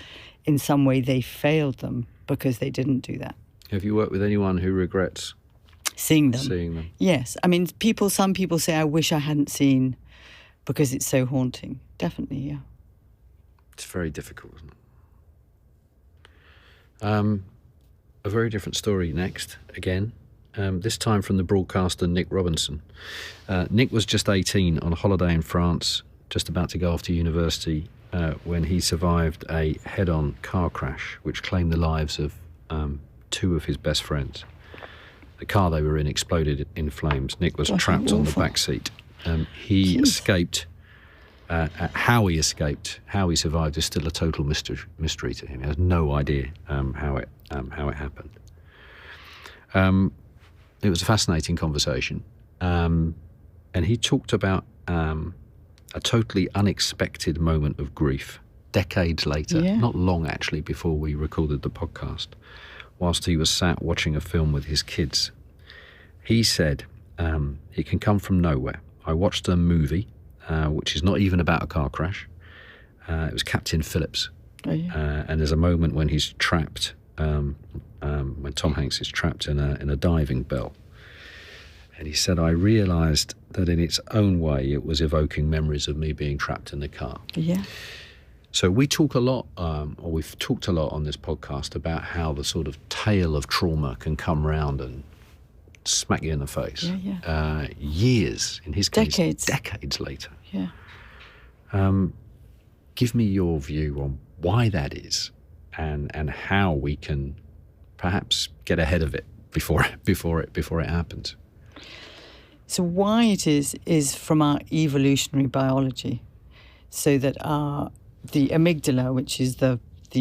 in some way they failed them because they didn't do that. Have you worked with anyone who regrets seeing them? Yes. I mean, some people say, I wish I hadn't seen because it's so haunting. Definitely, yeah. It's very difficult, isn't it? A very different story next, again. This time from the broadcaster Nick Robinson. Nick was just 18 on a holiday in France, just about to go off to university, when he survived a head-on car crash which claimed the lives of 2 of his best friends. The car they were in exploded in flames. Nick was trapped on the back seat. He escaped. How he escaped, how he survived, is still a total mystery to him. He has no idea how it happened. It was a fascinating conversation, and he talked about a totally unexpected moment of grief decades later, not long actually before we recorded the podcast, whilst he was sat watching a film with his kids. He said, it can come from nowhere. I watched a movie, which is not even about a car crash. It was Captain Phillips. And there's a moment when he's trapped, when Tom Hanks is trapped in a diving bell. And he said, I realised that in its own way it was evoking memories of me being trapped in the car. Yeah. So we talk a lot, or we've talked a lot on this podcast about how the sort of tale of trauma can come round and smack you in the face. Years, in his case, decades later. Yeah. Give me your view on why that is, and how we can perhaps get ahead of it before it happens. So why it is from our evolutionary biology, so that the amygdala, which is the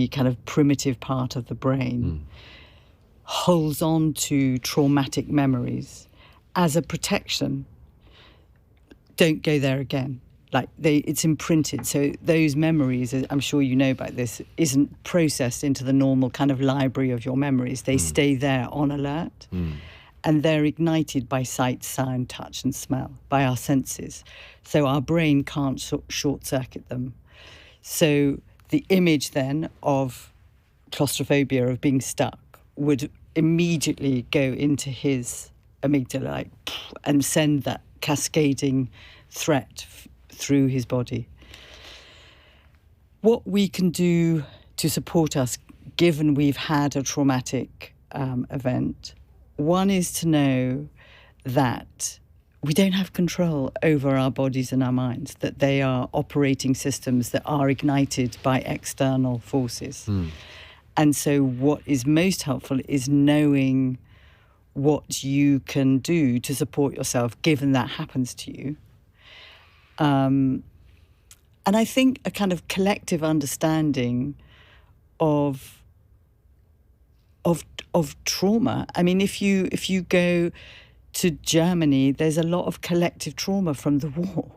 kind of primitive part of the brain, holds on to traumatic memories as a protection. Don't go there again. It's imprinted. So those memories, I'm sure you know about this, isn't processed into the normal kind of library of your memories. They stay there on alert. And they're ignited by sight, sound, touch and smell, by our senses. So our brain can't short-circuit them. So the image then of claustrophobia, of being stuck, would immediately go into his amygdala and send that cascading threat through his body. What we can do to support us, given we've had a traumatic event, one is to know that we don't have control over our bodies and our minds, that they are operating systems that are ignited by external forces. And so what is most helpful is knowing what you can do to support yourself, given that happens to you. And I think a kind of collective understanding of trauma. I mean, if you go to Germany, there's a lot of collective trauma from the war.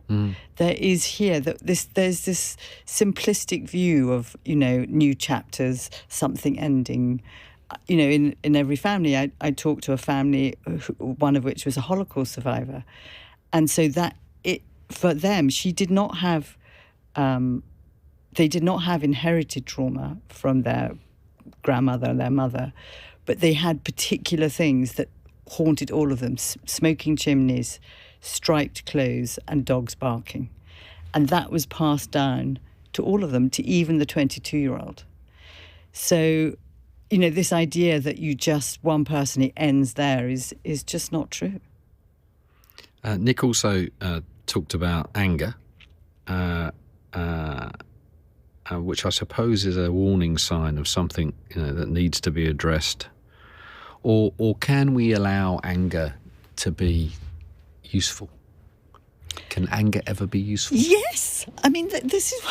There is here there's this simplistic view of new chapters, something ending. In every family, I talked to a family, one of which was a Holocaust survivor, and so that for them, she did not have. They did not have inherited trauma from their grandmother and their mother, but they had particular things that haunted all of them: smoking chimneys, striped clothes, and dogs barking. And that was passed down to all of them, to even the 22-year-old. So, this idea that one person, it ends there, is just not true. Nick also talked about anger, which I suppose is a warning sign of something that needs to be addressed. Or can we allow anger to be useful? Can anger ever be useful? Yes. I mean, this is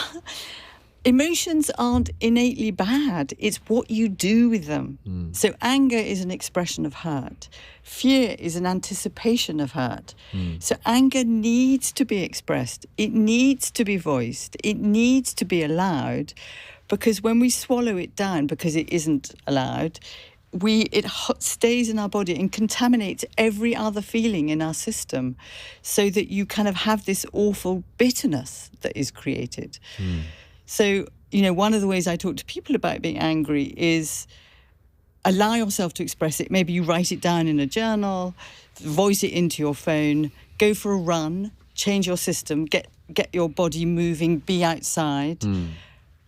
Emotions aren't innately bad. It's what you do with them. So anger is an expression of hurt. Fear is an anticipation of hurt. So anger needs to be expressed. It needs to be voiced. It needs to be allowed, because when we swallow it down because it isn't allowed, it stays in our body and contaminates every other feeling in our system, so that you kind of have this awful bitterness that is created. So, one of the ways I talk to people about being angry is allow yourself to express it. Maybe you write it down in a journal, voice it into your phone, go for a run, change your system, get your body moving, be outside,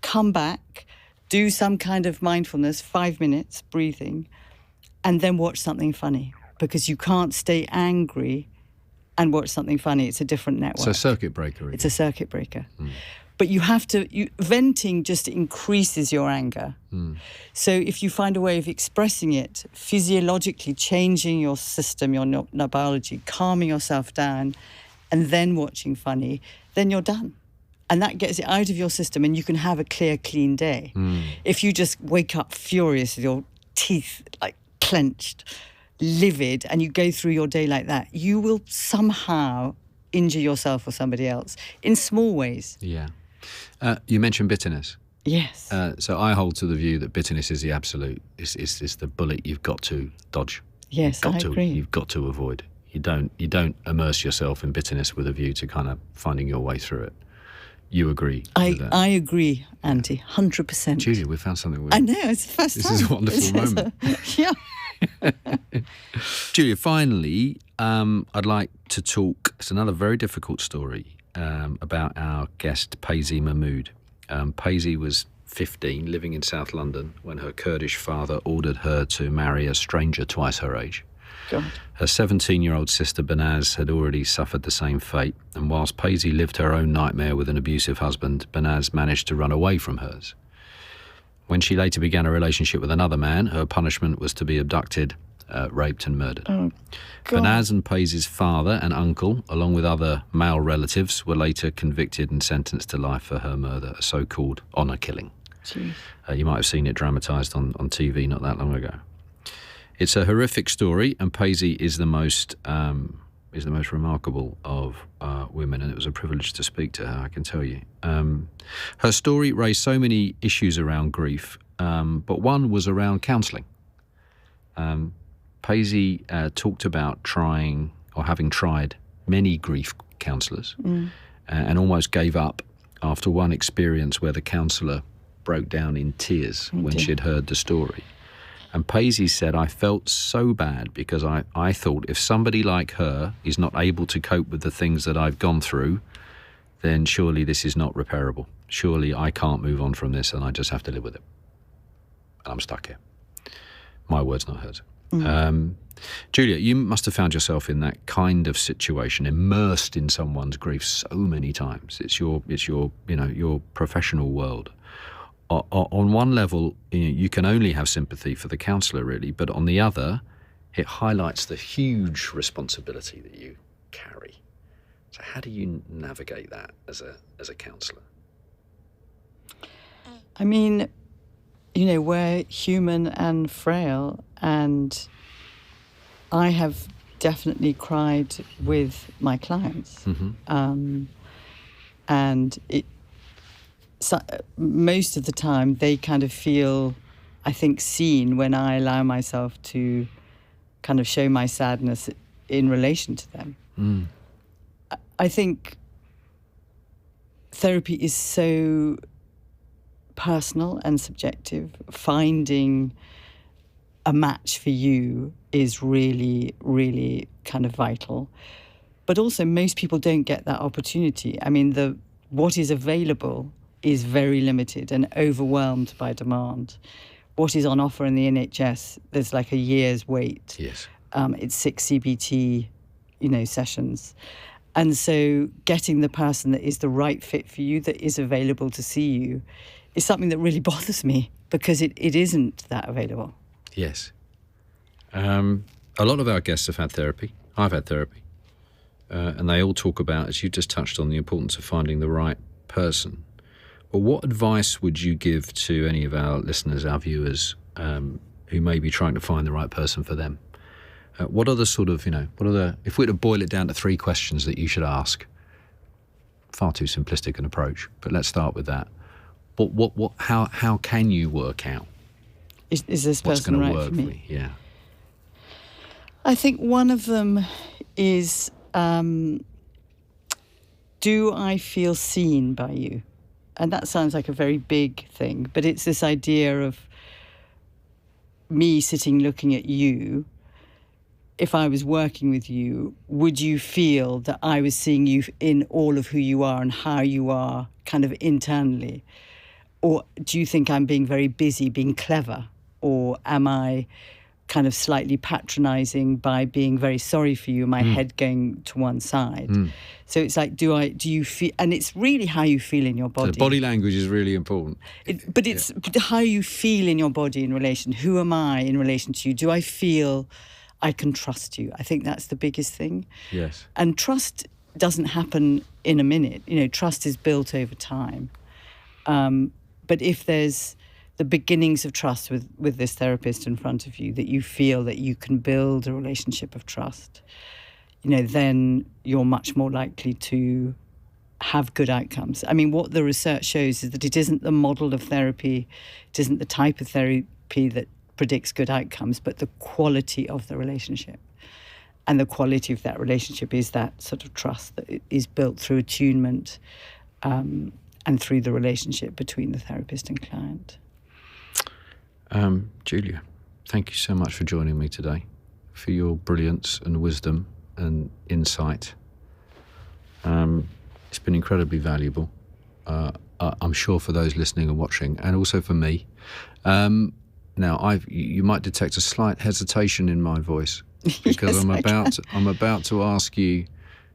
come back, do some kind of mindfulness, 5 minutes, breathing, and then watch something funny, because you can't stay angry and watch something funny. It's a different network. So circuit breaker. Really. It's a circuit breaker. But you have to, venting just increases your anger. So if you find a way of expressing it, physiologically changing your system, your biology, calming yourself down, and then watching funny, then you're done. And that gets it out of your system, and you can have a clear, clean day. If you just wake up furious with your teeth like clenched, livid, and you go through your day like that, you will somehow injure yourself or somebody else in small ways. Yeah. You mentioned bitterness. Yes. So I hold to the view that bitterness is the absolute. It's the bullet you've got to dodge. Yes, I agree. You've got to avoid. You don't immerse yourself in bitterness with a view to kind of finding your way through it. You agree with that? I agree, Andy, 100%. Julia, we found something. I know, it's the first time. This is a wonderful moment. Yeah. Julia, finally, I'd like to talk. It's another very difficult story about our guest, Payzima Mood. Payzi was 15, living in South London, when her Kurdish father ordered her to marry a stranger twice her age. God. Her 17-year-old sister Banaz had already suffered the same fate, and whilst Payzi lived her own nightmare with an abusive husband, Banaz managed to run away from hers. When she later began a relationship with another man, her punishment was to be abducted, raped and murdered. Oh, God. Banaz and Payzi's father and uncle, along with other male relatives, were later convicted and sentenced to life for her murder, a so-called honour killing. You might have seen it dramatised on TV not that long ago. It's a horrific story, and Payzi is the most remarkable of women, and it was a privilege to speak to her, I can tell you. Her story raised so many issues around grief, but one was around counselling. Payzi talked about trying, or having tried, many grief counsellors, and almost gave up after one experience where the counsellor broke down in tears when she'd heard the story. And Payzi said, I felt so bad because I thought if somebody like her is not able to cope with the things that I've gone through, then surely this is not repairable. Surely I can't move on from this and I just have to live with it. And I'm stuck here. My words, not hers. Julia, you must have found yourself in that kind of situation, immersed in someone's grief so many times. It's your professional world. On one level, you can only have sympathy for the counsellor, really, but on the other, it highlights the huge responsibility that you carry. So how do you navigate that as a counsellor? I mean, we're human and frail, and I have definitely cried with my clients. And most of the time they kind of feel, I think, seen when I allow myself to kind of show my sadness in relation to them. I think therapy is so personal and subjective. Finding a match for you is really, really kind of vital. But also most people don't get that opportunity. I mean, what is available is very limited and overwhelmed by demand. What is on offer in the NHS, there's like a year's wait. Yes. It's 6 CBT, sessions. And so getting the person that is the right fit for you, that is available to see you, is something that really bothers me, because it isn't that available. Yes. A lot of our guests have had therapy. I've had therapy. And they all talk about, as you just touched on, the importance of finding the right person. Well, what advice would you give to any of our listeners, our viewers, who may be trying to find the right person for them? What are the sort of, if we were to boil it down to 3 questions that you should ask? Far too simplistic an approach, but let's start with that. How can you work out is this what's person going right to work for me? Yeah. I think one of them is, do I feel seen by you? And that sounds like a very big thing, but it's this idea of me sitting looking at you. If I was working with you, would you feel that I was seeing you in all of who you are and how you are kind of internally? Or do you think I'm being very busy, being clever? Or am I kind of slightly patronising by being very sorry for you, my head going to one side? So it's like, do you feel, and it's really how you feel in your body. So the body language is really important. But it's how you feel in your body in relation. Who am I in relation to you? Do I feel I can trust you? I think that's the biggest thing. Yes. And trust doesn't happen in a minute. Trust is built over time. But if there's the beginnings of trust with this therapist in front of you, that you feel that you can build a relationship of trust, then you're much more likely to have good outcomes. I mean, what the research shows is that it isn't the model of therapy, it isn't the type of therapy that predicts good outcomes, but the quality of the relationship. And the quality of that relationship is that sort of trust that is built through attunement and through the relationship between the therapist and client. Julia, thank you so much for joining me today, for your brilliance and wisdom and insight. It's been incredibly valuable, I'm sure, for those listening and watching, and also for me. Now, you might detect a slight hesitation in my voice because Yes, I'm about to ask you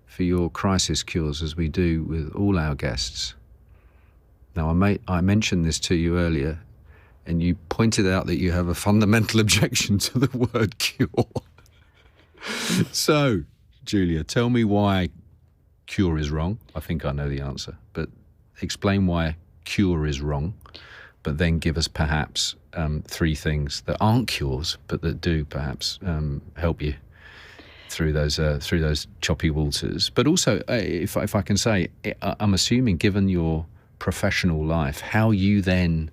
for your crisis cures, as we do with all our guests. Now, I mentioned this to you earlier, and you pointed out that you have a fundamental objection to the word cure. So, Julia, tell me why cure is wrong. I think I know the answer, but explain why cure is wrong, but then give us perhaps 3 things that aren't cures, but that do perhaps help you through those choppy waters. But also, if I can say, I'm assuming, given your professional life, how you then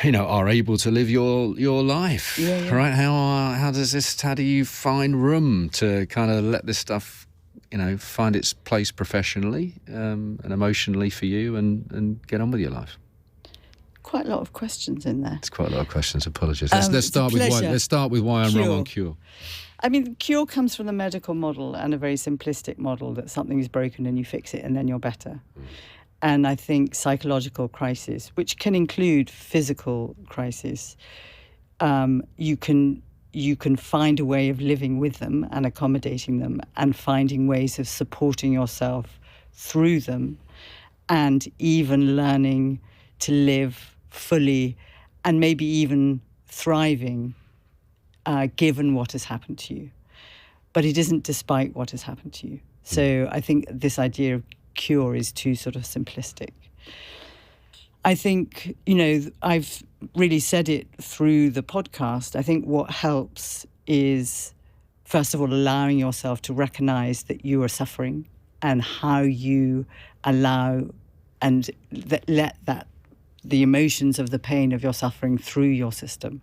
are able to live your life, right? How do you find room to kind of let this stuff, find its place professionally and emotionally for you, and get on with your life? Quite a lot of questions in there. It's quite a lot of questions. Apologies. Let's start with why I'm wrong on cure. I mean, cure comes from the medical model, and a very simplistic model that something is broken and you fix it and then you're better. And I think psychological crisis, which can include physical crisis, you can find a way of living with them and accommodating them and finding ways of supporting yourself through them, and even learning to live fully and maybe even thriving given what has happened to you. But it isn't despite what has happened to you. So I think this idea of cure is too sort of simplistic. I think, I've really said it through the podcast. I think what helps is, first of all, allowing yourself to recognize that you are suffering, and how you allow and let the emotions of the pain of your suffering through your system.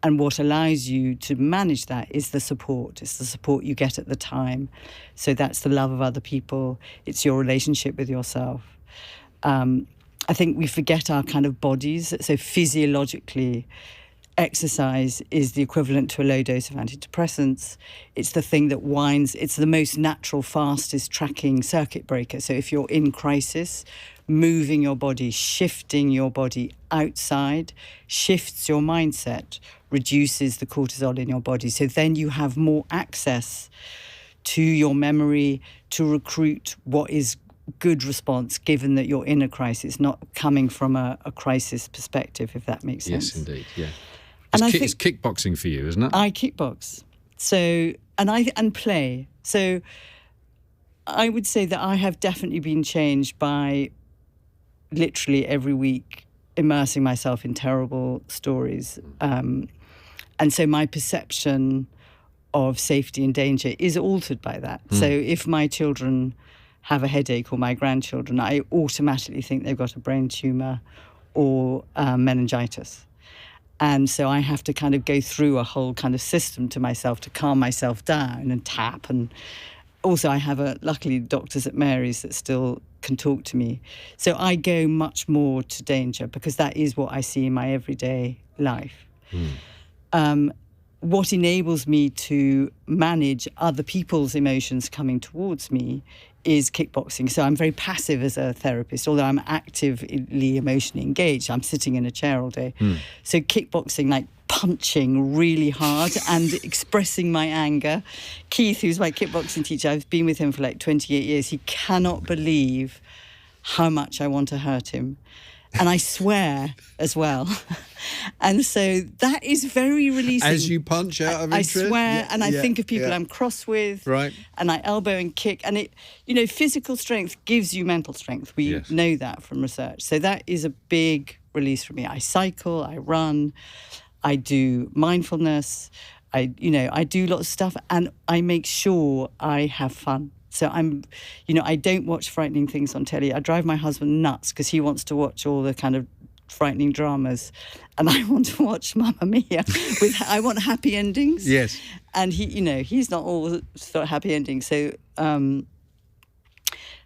And what allows you to manage that is the support. It's the support you get at the time. So that's the love of other people. It's your relationship with yourself. I think we forget our kind of bodies. So physiologically, exercise is the equivalent to a low dose of antidepressants. It's the thing that winds. It's the most natural, fastest tracking circuit breaker. So if you're in crisis, moving your body, shifting your body outside, shifts your mindset, reduces the cortisol in your body. So then you have more access to your memory to recruit what is good response, given that you're in a crisis, not coming from a crisis perspective, if that makes sense. Yes, indeed, yeah. And It's kickboxing for you, isn't it? I kickbox. So, and play. So I would say that I have definitely been changed by literally every week immersing myself in terrible stories. And so my perception of safety and danger is altered by that. So if my children have a headache, or my grandchildren, I automatically think they've got a brain tumour or meningitis. And so I have to kind of go through a whole kind of system to myself to calm myself down and tap. And also I have luckily doctors at Mary's that still can talk to me. So I go much more to danger because that is what I see in my everyday life. What enables me to manage other people's emotions coming towards me is kickboxing. So I'm very passive as a therapist, although I'm actively emotionally engaged. I'm sitting in a chair all day. So kickboxing, like punching really hard and expressing my anger. Keith, who's my kickboxing teacher, I've been with him for like 28 years. He cannot believe how much I want to hurt him. And I swear as well. And so that is very releasing. As you punch out of interest? I swear, and I think of people I'm cross with. Right. And I elbow and kick. And it, physical strength gives you mental strength. We know that from research. So that is a big release for me. I cycle, I run, I do mindfulness, I do lots of stuff, and I make sure I have fun. So I don't watch frightening things on telly. I drive my husband nuts because he wants to watch all the kind of frightening dramas, and I want to watch Mamma Mia. I want happy endings. Yes. And he's not all for happy endings. So,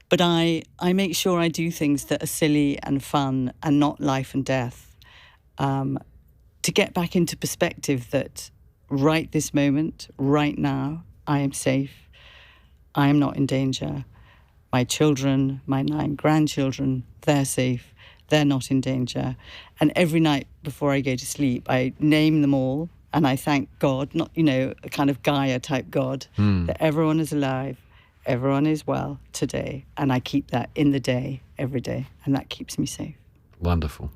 but I make sure I do things that are silly and fun and not life and death, to get back into perspective that right this moment, right now, I am safe. I am not in danger. My children, my 9 grandchildren, they're safe. They're not in danger. And every night before I go to sleep, I name them all and I thank God, not, a kind of Gaia type God, that everyone is alive, everyone is well today. And I keep that in the day, every day. And that keeps me safe. Wonderful.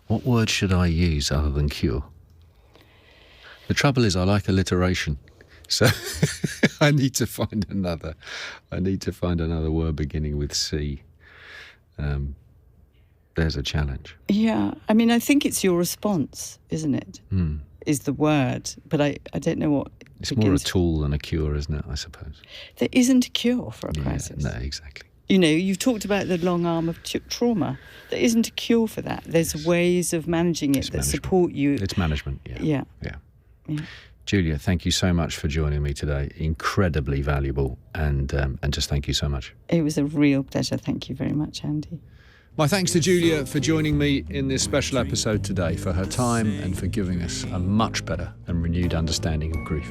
What word should I use other than cure? The trouble is I like alliteration. So I need to find another word beginning with C. There's a challenge. Yeah. I mean, I think it's your response, isn't it? Is the word. But I don't know what... It's more a tool than a cure, isn't it, I suppose? There isn't a cure for a crisis. No, exactly. You've talked about the long arm of trauma. There isn't a cure for that. There's ways of managing it that support you. It's management, yeah. Julia, thank you so much for joining me today. Incredibly valuable, and just thank you so much. It was a real pleasure. Thank you very much, Andy. My thanks to Julia for joining me in this special episode today, for her time and for giving us a much better and renewed understanding of grief.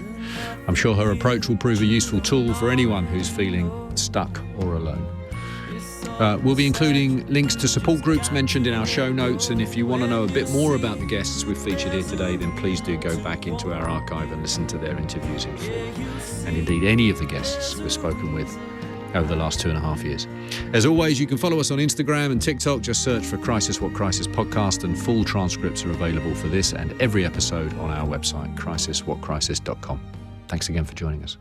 I'm sure her approach will prove a useful tool for anyone who's feeling stuck or alone. We'll be including links to support groups mentioned in our show notes, and if you want to know a bit more about the guests we've featured here today, then please do go back into our archive and listen to their interviews in full, and indeed any of the guests we've spoken with over the last 2.5 years. As always, you can follow us on Instagram and TikTok. Just search for Crisis What Crisis Podcast, and full transcripts are available for this and every episode on our website, crisiswhatcrisis.com. Thanks again for joining us.